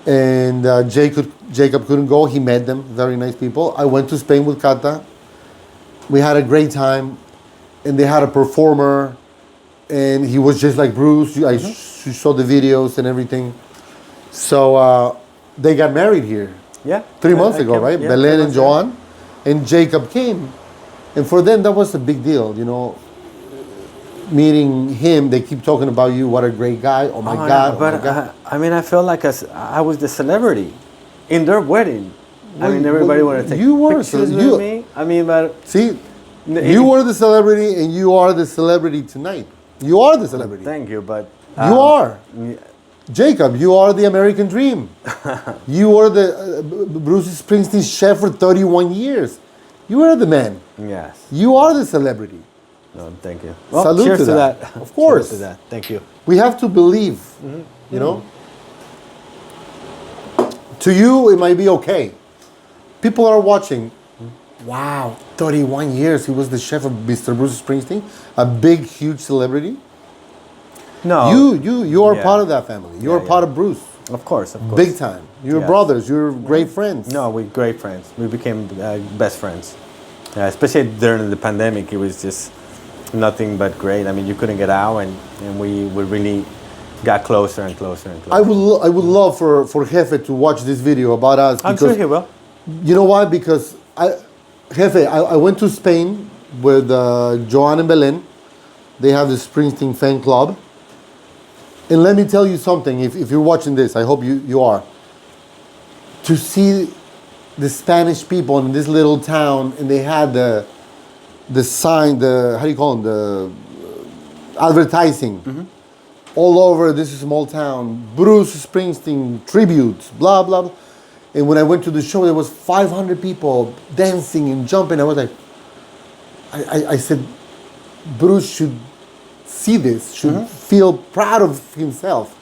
Speaker 1: And Jacob couldn't go. He met them. Very nice people. I went to Spain with Kata. We had a great time. And they had a performer. And he was just like Bruce. I saw the videos and everything. So they got married here.
Speaker 2: Yeah.
Speaker 1: 3 months
Speaker 2: I
Speaker 1: ago,
Speaker 2: came-
Speaker 1: right?
Speaker 2: yeah,
Speaker 1: Belen
Speaker 2: 3
Speaker 1: and
Speaker 2: months ago.
Speaker 1: Joan, and Jacob came, and for them that was a big deal, you know. Meeting him, they keep talking about you. What a great guy! Oh my God! Oh
Speaker 2: But
Speaker 1: my God!
Speaker 2: I mean, I felt like I was the celebrity in their wedding. I mean, everybody wanted to take
Speaker 1: you were,
Speaker 2: pictures
Speaker 1: so
Speaker 2: with
Speaker 1: you-
Speaker 2: me. I mean, but
Speaker 1: See, you were the celebrity, and you are the celebrity tonight. You are the celebrity.
Speaker 2: thank you, but
Speaker 1: You are.
Speaker 2: yeah.
Speaker 1: Jacob, you are the American dream. You were the Bruce Springsteen chef for 31 years. You are the man.
Speaker 2: Yes.
Speaker 1: You are the celebrity.
Speaker 2: No, thank you.
Speaker 1: Salute
Speaker 2: cheers
Speaker 1: to
Speaker 2: to
Speaker 1: that.
Speaker 2: that.
Speaker 1: Of course.
Speaker 2: Cheers to that. Thank you.
Speaker 1: We have to believe, you know. To you, it might be okay. People are watching. Wow, 31 years. He was the chef of Mr. Bruce Springsteen, a big, huge celebrity.
Speaker 2: No.
Speaker 1: You are
Speaker 2: Yeah.
Speaker 1: part of that family. You are
Speaker 2: Yeah,
Speaker 1: part
Speaker 2: yeah.
Speaker 1: of Bruce,
Speaker 2: Of course.
Speaker 1: big time. You're
Speaker 2: Yes.
Speaker 1: brothers. You're great friends.
Speaker 2: No, we're great friends. We became best friends. Especially during the pandemic, it was just nothing but great. I mean, you couldn't get out, and we really got closer and closer and closer.
Speaker 1: I would love for Jefe to watch this video about us.
Speaker 2: I'm sure he will.
Speaker 1: You know why? Because Jefe, I went to Spain with Joan and Belen. They have the Springsteen fan club. And let me tell you something, if you're watching this, I hope you are. To see the Spanish people in this little town, and they had the sign, how do you call them, the advertising. All over this small town, Bruce Springsteen tributes, blah, blah, blah. And when I went to the show, there was 500 people dancing and jumping. I was like, I said, Bruce should see this, should feel proud of himself.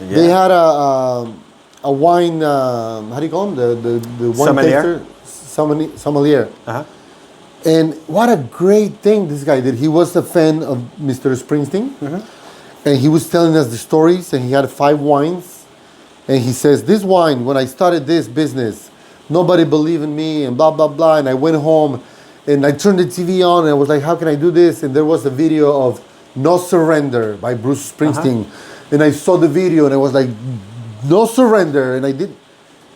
Speaker 2: Yeah.
Speaker 1: They had a wine, how do you call him? The wine
Speaker 2: Sommelier?
Speaker 1: taster? Sommelier.
Speaker 2: Uh-huh.
Speaker 1: And what a great thing this guy did. He was a fan of Mr. Springsteen. And he was telling us the stories, and he had 5 wines. And he says, this wine, when I started this business, nobody believed in me, and blah, blah, blah. And I went home, and I turned the TV on, and I was like, how can I do this? And there was a video of No Surrender by Bruce Springsteen. And I saw the video, and I was like, No Surrender. And I did.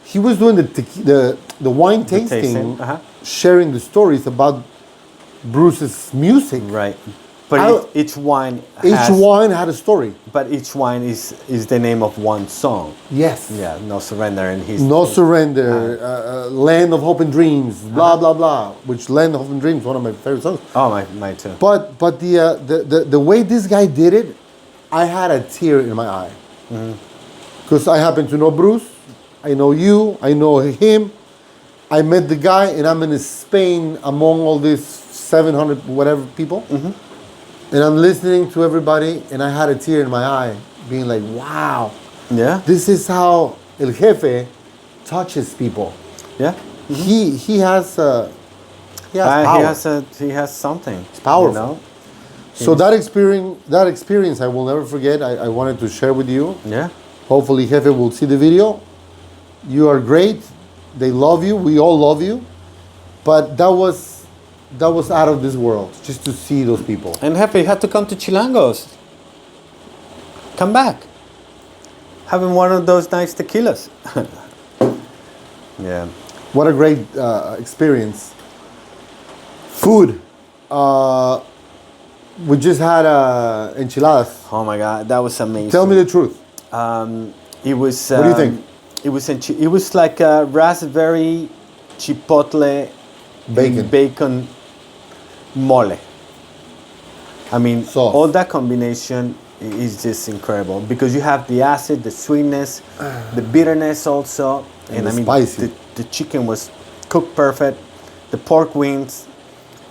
Speaker 1: He was doing the wine tasting, sharing the stories about Bruce's music.
Speaker 2: Right. But each wine
Speaker 1: had a story.
Speaker 2: But each wine is the name of one song.
Speaker 1: Yes.
Speaker 2: Yeah, No Surrender, and he's
Speaker 1: No Surrender, Land of Hope and Dreams, blah blah blah. Which Land of Hope and Dreams, one of my favorite songs.
Speaker 2: Oh, my too.
Speaker 1: But the way this guy did it, I had a tear in my eye. Because I happen to know Bruce, I know you, I know him. I met the guy, and I'm in Spain among all these 700 whatever people. And I'm listening to everybody, and I had a tear in my eye being like, wow,
Speaker 2: Yeah.
Speaker 1: this is how El Jefe touches people.
Speaker 2: Yeah.
Speaker 1: He has power.
Speaker 2: He has something. It's
Speaker 1: powerful.
Speaker 2: You know?
Speaker 1: So that experience I will never forget. I wanted to share with you.
Speaker 2: Yeah.
Speaker 1: Hopefully Jefe will see the video. You are great. They love you. We all love you. But that was out of this world, just to see those people.
Speaker 2: And Jefe, you had to come to Chilangos. Come back. Having one of those nice tequilas. Yeah.
Speaker 1: What a great experience. Food. We just had enchiladas.
Speaker 2: Oh my God, that was amazing.
Speaker 1: Tell me the truth.
Speaker 2: It was.
Speaker 1: What do you think?
Speaker 2: It was like a raspberry chipotle
Speaker 1: Bacon.
Speaker 2: bacon mole. I mean,
Speaker 1: Sauce.
Speaker 2: all that combination is just incredible because you have the acid, the sweetness, the bitterness also,
Speaker 1: And
Speaker 2: I
Speaker 1: the
Speaker 2: mean,
Speaker 1: spicy.
Speaker 2: the chicken was cooked perfect, the pork wings,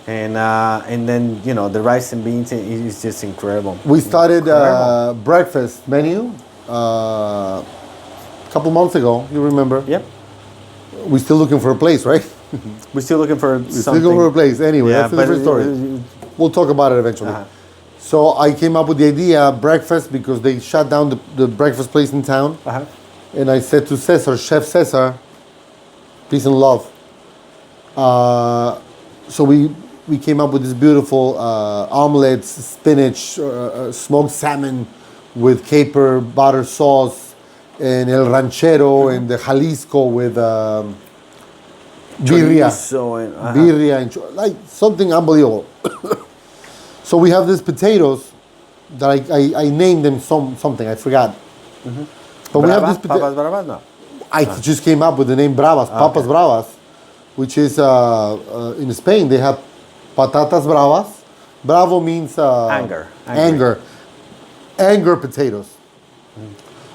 Speaker 2: and then the rice and beans is just incredible.
Speaker 1: We started
Speaker 2: Incredible.
Speaker 1: breakfast menu a couple months ago. You remember?
Speaker 2: Yep.
Speaker 1: We're still looking for a place, right?
Speaker 2: We're still looking for
Speaker 1: We're
Speaker 2: something.
Speaker 1: still looking for a place. Anyway,
Speaker 2: Yeah,
Speaker 1: that's a
Speaker 2: but
Speaker 1: different story. We'll talk about it eventually.
Speaker 2: Uh-huh.
Speaker 1: So I came up with the idea, breakfast, because they shut down the breakfast place in town.
Speaker 2: Uh-huh.
Speaker 1: And I said to Cesar, Chef Cesar, peace and love. So we came up with this beautiful omelets, spinach, smoked salmon with caper butter sauce, and el ranchero, and the Jalisco with birria.
Speaker 2: Chorizo and,
Speaker 1: Birria, and like something unbelievable. So we have these potatoes that I named them something, I forgot. But we have this
Speaker 2: Papas Bravas, no.
Speaker 1: I just came up with the name Bravas, Papas Bravas, which is in Spain they have patatas bravas. Bravo means
Speaker 2: Anger.
Speaker 1: Anger potatoes,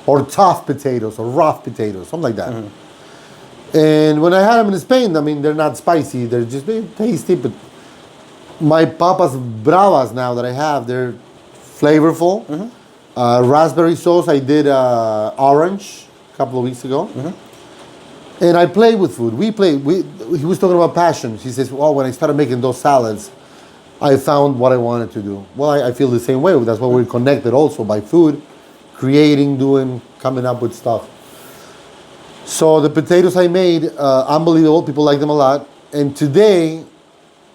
Speaker 1: or tough potatoes, or rough potatoes, something like that. And when I had them in Spain, I mean, they're not spicy, they're tasty, but my Papas Bravas now that I have, they're flavorful. Raspberry sauce, I did orange a couple of weeks ago. And I play with food. He was talking about passion. He says, well, when I started making those salads, I found what I wanted to do. Well, I feel the same way. That's why we're connected also by food, creating, doing, coming up with stuff. So the potatoes I made, unbelievable. People like them a lot. And today,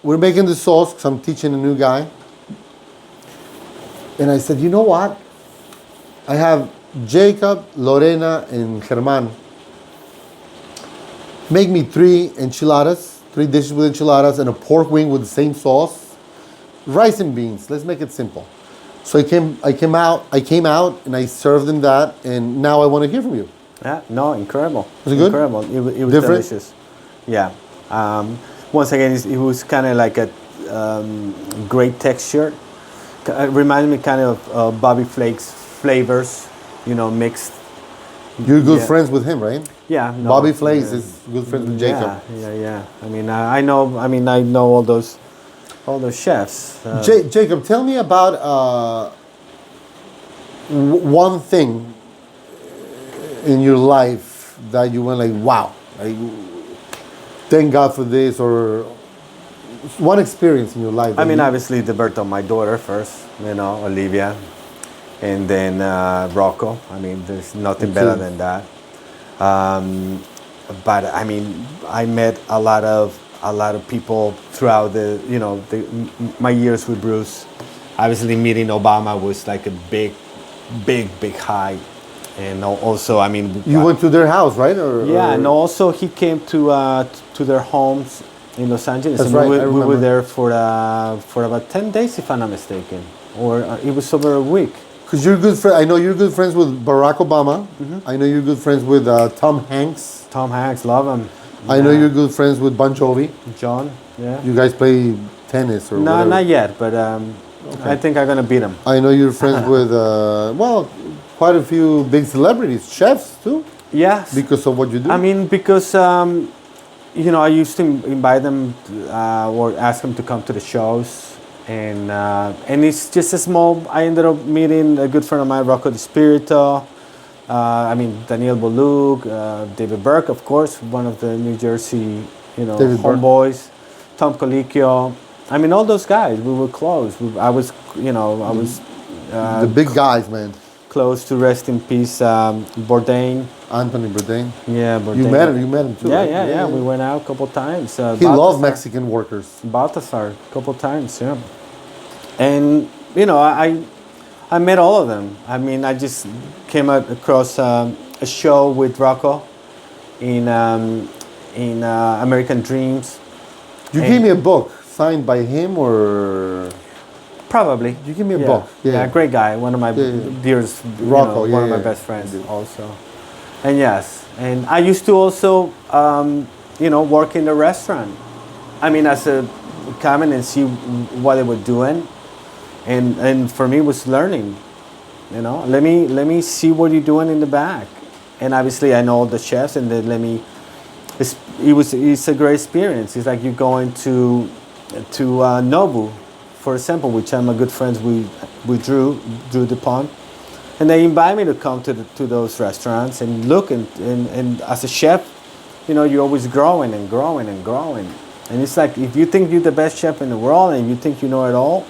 Speaker 1: we're making the sauce because I'm teaching a new guy. And I said, you know what? I have Jacob, Lorena, and Germán. Make me 3 enchiladas, 3 dishes with enchiladas, and a pork wing with the same sauce. Rice and beans. Let's make it simple. So I came out, and I served them that, and now I want to hear from you.
Speaker 2: Yeah, no, incredible.
Speaker 1: Was it good?
Speaker 2: Incredible. It was
Speaker 1: Different?
Speaker 2: delicious. Yeah. Once again, it was kind of like a great texture. It reminded me kind of Bobby Flake's flavors, mixed.
Speaker 1: You're good friends with him, right?
Speaker 2: Yeah. No,
Speaker 1: Bobby Flakes is good friends with Jacob.
Speaker 2: Yeah. I mean, I know all those chefs.
Speaker 1: Jacob, tell me about one thing in your life that you went like, wow, thank God for this, or one experience in your life.
Speaker 2: I mean, obviously the birth of my daughter first, Olivia, and then Rocco. I mean, there's nothing better than that. But I mean, I met a lot of people throughout my years with Bruce. Obviously, meeting Obama was like a big high. And also, I mean,
Speaker 1: you went to their house, right?
Speaker 2: And also he came to their homes in Los Angeles.
Speaker 1: That's
Speaker 2: and
Speaker 1: right,
Speaker 2: we were there for about 10 days, if I'm not mistaken, or it was over a week.
Speaker 1: Because you're good friend. I know you're good friends with Barack Obama. I know you're good friends with Tom Hanks.
Speaker 2: Tom Hanks, love him.
Speaker 1: I know you're good friends with Bon Jovi.
Speaker 2: John, yeah.
Speaker 1: You guys play tennis or
Speaker 2: No,
Speaker 1: whatever.
Speaker 2: not yet, but I think I'm gonna beat him.
Speaker 1: I know you're friends with quite a few big celebrities, chefs too.
Speaker 2: Yeah.
Speaker 1: Because of what you do.
Speaker 2: I mean, because I used to invite them or ask them to come to the shows, and it's just a small. I ended up meeting a good friend of mine, Rocco Di Spirito. Daniel Bolug, David Burke, of course, one of the New Jersey,
Speaker 1: David Burke.
Speaker 2: homeboys. Tom Colicchio. All those guys. We were close. I was
Speaker 1: The big guys, man.
Speaker 2: close to rest in peace, Bourdain.
Speaker 1: Anthony Bourdain.
Speaker 2: Yeah, Bourdain.
Speaker 1: You met him too,
Speaker 2: Yeah,
Speaker 1: right?
Speaker 2: yeah. We went out a couple times.
Speaker 1: He loved Mexican workers.
Speaker 2: Baltasar, a couple times, yeah. And I met all of them. I just came across a show with Rocco in American Dreams.
Speaker 1: You gave me a book signed by him, or
Speaker 2: Probably.
Speaker 1: you gave me a book.
Speaker 2: Yeah, great guy. One of my dearest,
Speaker 1: Rocco,
Speaker 2: one of my best friends also. And yes, and I used to also, work in the restaurant. As a come in and see what they were doing, and for me was learning. Let me see what you're doing in the back, and obviously I know the chefs, and then let me. It's a great experience. It's like you're going to Nobu, for example, which I'm a good friends with Drew DuPont, and they invite me to come to those restaurants and look and as a chef, you're always growing and growing and growing, and it's like if you think you're the best chef in the world and you think you know it all,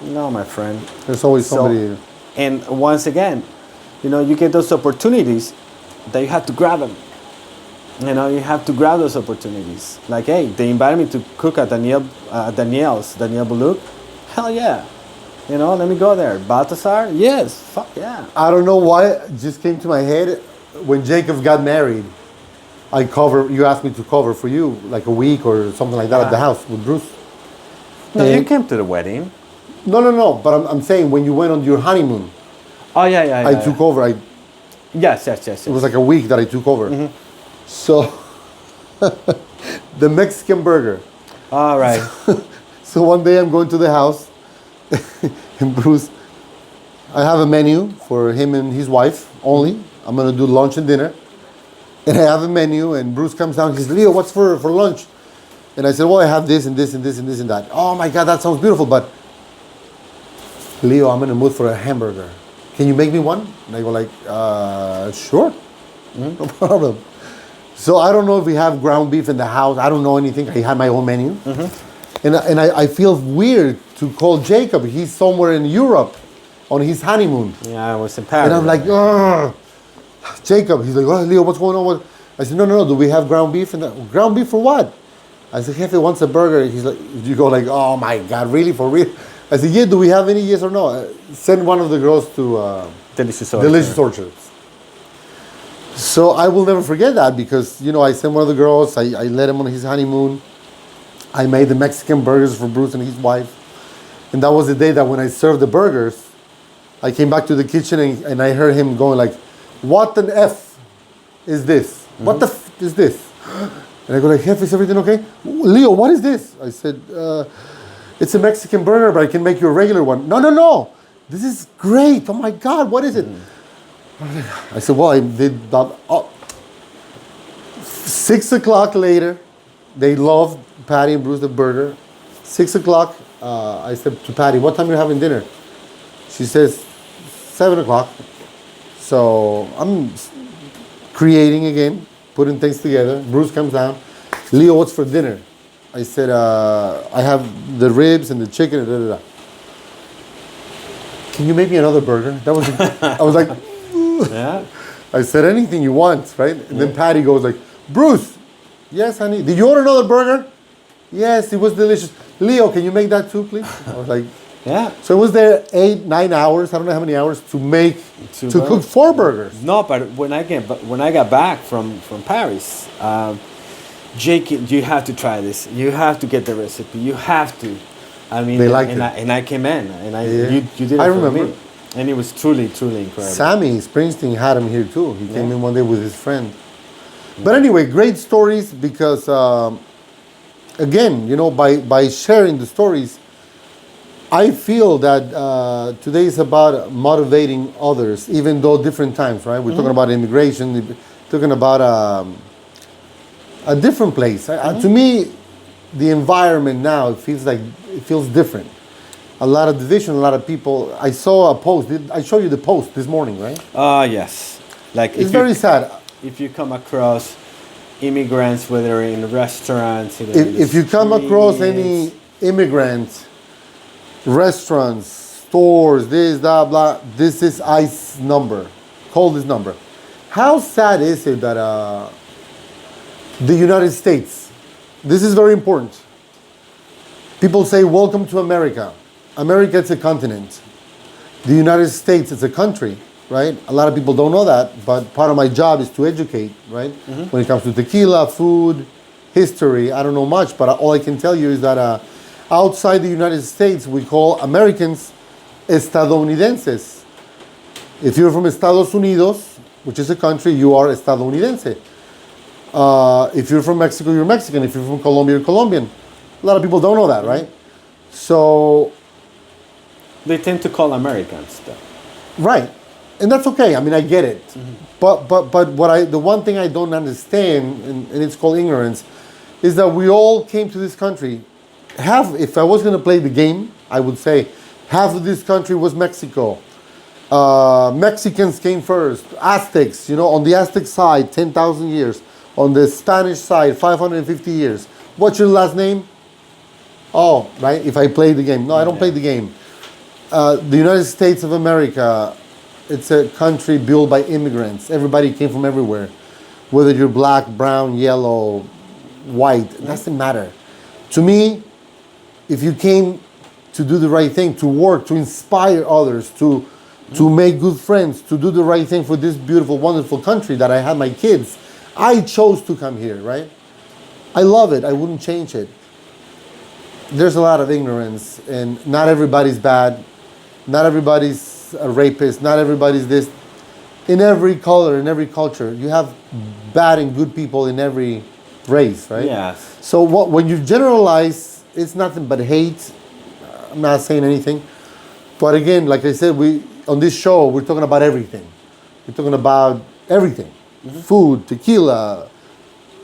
Speaker 2: no, my friend.
Speaker 1: There's always somebody.
Speaker 2: And once again, you get those opportunities that you have to grab them. You have to grab those opportunities. Like, hey, they invited me to cook at Daniel Baluk. Hell yeah. Let me go there. Baltasar? Yes. Fuck yeah.
Speaker 1: I don't know why it just came to my head when Jacob got married. You asked me to cover for you like a week or something like that at the house with Bruce.
Speaker 2: No, you came to the wedding.
Speaker 1: No. But I'm saying when you went on your honeymoon.
Speaker 2: Oh, yeah.
Speaker 1: I took over.
Speaker 2: Yes.
Speaker 1: It was like a week that I took over.
Speaker 2: Mm-hmm.
Speaker 1: So, the Mexican burger.
Speaker 2: All right.
Speaker 1: So one day I'm going to the house, and Bruce, I have a menu for him and his wife only. I'm gonna do lunch and dinner, and I have a menu. And Bruce comes down. He says, "Leo, what's for lunch?" And I said, "Well, I have this and this and this and this and that." "Oh my God, that sounds beautiful, but Leo, I'm in the mood for a hamburger. Can you make me one?" And I go like, "Sure, no problem." So I don't know if we have ground beef in the house. I don't know anything. I had my own menu. And I feel weird to call Jacob. He's somewhere in Europe on his honeymoon.
Speaker 2: Yeah, I was in Paris.
Speaker 1: And I'm like, "Ugh." Jacob, he's like, "Oh, Leo, what's going on?" I said, no, do we have ground beef? Ground beef for what? I said, Jefe wants a burger. He's like, you go like, "Oh my God, really, for real?" I said, "Yeah, do we have any, yes or no?" Send one of the girls to Delicious Orchards. So I will never forget that because, I sent one of the girls, I led him on his honeymoon. I made the Mexican burgers for Bruce and his wife. And that was the day that when I served the burgers, I came back to the kitchen and I heard him going like, "What an F is this? What the F is this?" And I go like, "Jefe, is everything okay?" "Leo, what is this?" I said, "It's a Mexican burger, but I can make you a regular one." No. This is great. Oh my God, what is it? I said, "Well, I did that." 6 o'clock later, they loved Patty and Bruce the burger. 6 o'clock, I said to Patty, "What time are you having dinner?" She says, 7 o'clock. So I'm creating again, putting things together. Bruce comes down. "Leo, what's for dinner?" I said, "I have the ribs and the chicken." "Can you make me another burger?" I was like,
Speaker 2: Yeah.
Speaker 1: I said, "Anything you want," right? And then Patty goes like, "Bruce, yes, honey. Did you order another burger?" "Yes, it was delicious." "Leo, can you make that too, please?" I was like,
Speaker 2: Yeah.
Speaker 1: So it was there 8-9 hours. I don't know how many hours to cook 4 burgers.
Speaker 2: No, but when I got back from Paris, Jake, you have to try this. You have to get the recipe. You have to.
Speaker 1: They liked it.
Speaker 2: And I came in, and you did it
Speaker 1: I
Speaker 2: for
Speaker 1: remember.
Speaker 2: me. And it was truly incredible.
Speaker 1: Sammy Springsteen had him here too. He came in one day with his friend. But anyway, great stories because, again, by sharing the stories, I feel that today is about motivating others, even though different times, right? We're talking about immigration, talking about a different place. To me, the environment now, it feels different. a lot of division, a lot of people. I saw a post. I showed you the post this morning, right?
Speaker 2: Yes. Like
Speaker 1: It's very sad.
Speaker 2: if you come across immigrants, whether in restaurants, either in the
Speaker 1: If you come across any
Speaker 2: streets,
Speaker 1: immigrant, restaurants, stores, this, that, blah, this is ICE number. Call this number. How sad is it that the United States, this is very important. People say, welcome to America. America is a continent. The United States is a country, right? A lot of people don't know that, but part of my job is to educate, right? When it comes to tequila, food, history, I don't know much, but all I can tell you is that outside the United States, we call Americans estadounidenses. If you're from Estados Unidos, which is a country, you are estadounidense. If you're from Mexico, you're Mexican. If you're from Colombia, you're Colombian. A lot of people don't know that, right? So,
Speaker 2: they tend to call Americans though.
Speaker 1: right, and that's okay. I mean, I get it. But the one thing I don't understand, and it's called ignorance, is that we all came to this country. If I was going to play the game, I would say half of this country was Mexico. Mexicans came first. Aztecs, on the Aztec side, 10,000 years. On the Spanish side, 550 years. What's your last name? Oh, right, if I play the game. No, I don't play the game. The United States of America, it's a country built by immigrants. Everybody came from everywhere. Whether you're black, brown, yellow, white, it doesn't matter. To me, if you came to do the right thing, to work, to inspire others, to make good friends, to do the right thing for this beautiful, wonderful country that I had my kids, I chose to come here, right? I love it. I wouldn't change it. There's a lot of ignorance, and not everybody's bad. Not everybody's a rapist. Not everybody's this. In every color, in every culture, you have bad and good people in every race, right?
Speaker 2: Yes.
Speaker 1: So when you generalize, it's nothing but hate. I'm not saying anything. But again, like I said, on this show, we're talking about everything. We're talking about everything. Food, tequila,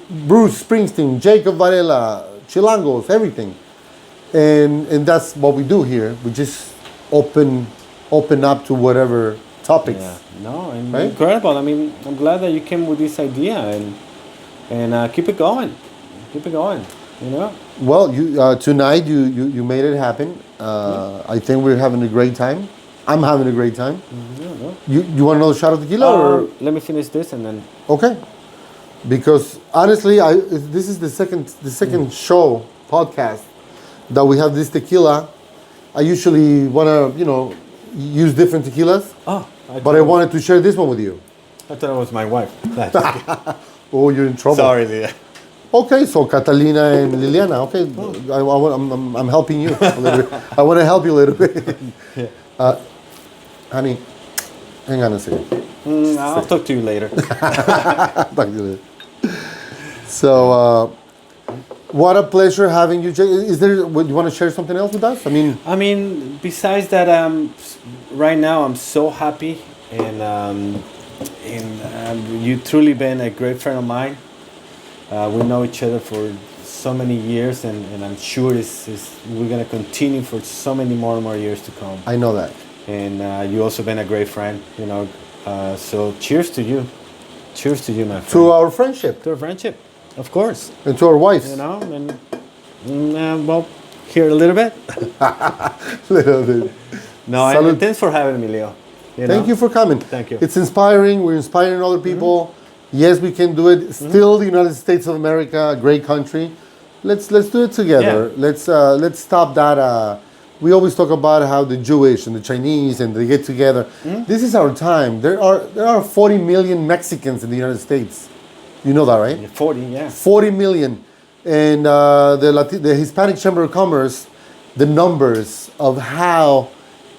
Speaker 1: Bruce Springsteen, Jacob Varela, Chilangos, everything. And that's what we do here. We just open up to whatever topics.
Speaker 2: Yeah. No, and
Speaker 1: Right?
Speaker 2: incredible. I mean, I'm glad that you came with this idea and keep it going. Keep it going.
Speaker 1: Well, tonight you made it happen. I think we're having a great time. I'm having a great time. You want another shot of tequila? Or?
Speaker 2: Let me finish this and then.
Speaker 1: Okay. Because honestly, this is the second show podcast that we have this tequila. I usually want to use different tequilas, but I wanted to share this one with you.
Speaker 2: I thought it was my wife.
Speaker 1: Oh, you're in trouble.
Speaker 2: Sorry, Leah.
Speaker 1: Okay, so Catalina and Liliana. Okay, I'm helping you a little bit. I want to help you a little bit. Honey, hang on a second.
Speaker 2: I'll talk to you later.
Speaker 1: Talk to you later. So, what a pleasure having you. Is there? You want to share something else with us?
Speaker 2: I mean, besides that, right now I'm so happy, and you've truly been a great friend of mine. We know each other for so many years, and I'm sure we're gonna continue for so many more years to come.
Speaker 1: I know that.
Speaker 2: And you also been a great friend, So cheers to you, my friend.
Speaker 1: To our friendship.
Speaker 2: To our friendship, of course.
Speaker 1: And to our wives.
Speaker 2: Well, here a little bit.
Speaker 1: Little bit.
Speaker 2: No, and thanks for having me, Leo.
Speaker 1: Thank you for coming.
Speaker 2: Thank you.
Speaker 1: It's inspiring. We're inspiring other people. Yes, we can do it. Still, the United States of America, a great country. Let's do it together.
Speaker 2: Yeah.
Speaker 1: Let's stop that. We always talk about how the Jewish and the Chinese and they get together. This is our time. There are 40 million Mexicans in the United States. You know that, right?
Speaker 2: 40, yeah.
Speaker 1: 40 million. And the Hispanic Chamber of Commerce, the numbers of how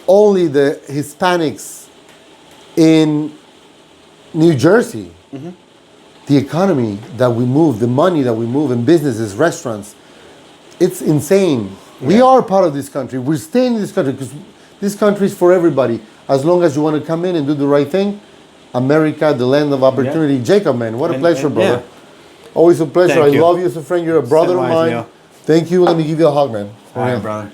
Speaker 1: only the Hispanics in New Jersey, the economy that we move, the money that we move in businesses, restaurants, it's insane. Yeah. We are part of this country. We're staying in this country because this country is for everybody. As long as you want to come in and do the right thing, America, the land of opportunity. Yeah. Jacob, man, what a pleasure, brother. Yeah. Always a pleasure. I love you as a friend. You're a brother of mine. Leo. Thank you. Let me give you a hug, man.
Speaker 2: All right, brother.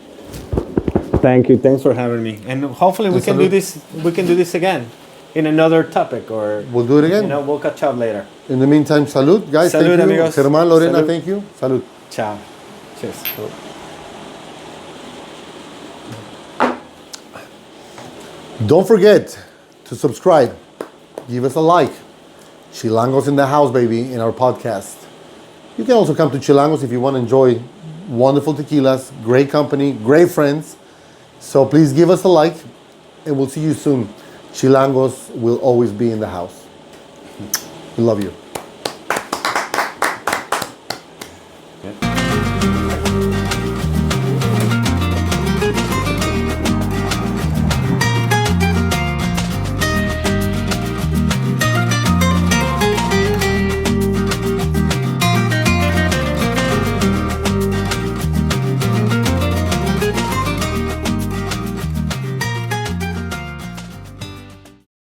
Speaker 2: Thank you. Thanks for having me. And hopefully we
Speaker 1: And
Speaker 2: can do
Speaker 1: salud.
Speaker 2: this. We can do this again in another topic, or
Speaker 1: We'll do it again.
Speaker 2: we'll catch up later.
Speaker 1: In the meantime, salud, guys.
Speaker 2: Salud,
Speaker 1: thank you.
Speaker 2: amigos.
Speaker 1: Germán, Lorena,
Speaker 2: Salud.
Speaker 1: thank you. Salud.
Speaker 2: Ciao. Cheers.
Speaker 1: Don't forget to subscribe. Give us a like. Chilangos in the house, baby, in our podcast. You can also come to Chilangos if you want to enjoy wonderful tequilas, great company, great friends. So please give us a like, and we'll see you soon. Chilangos will always be in the house. We love you.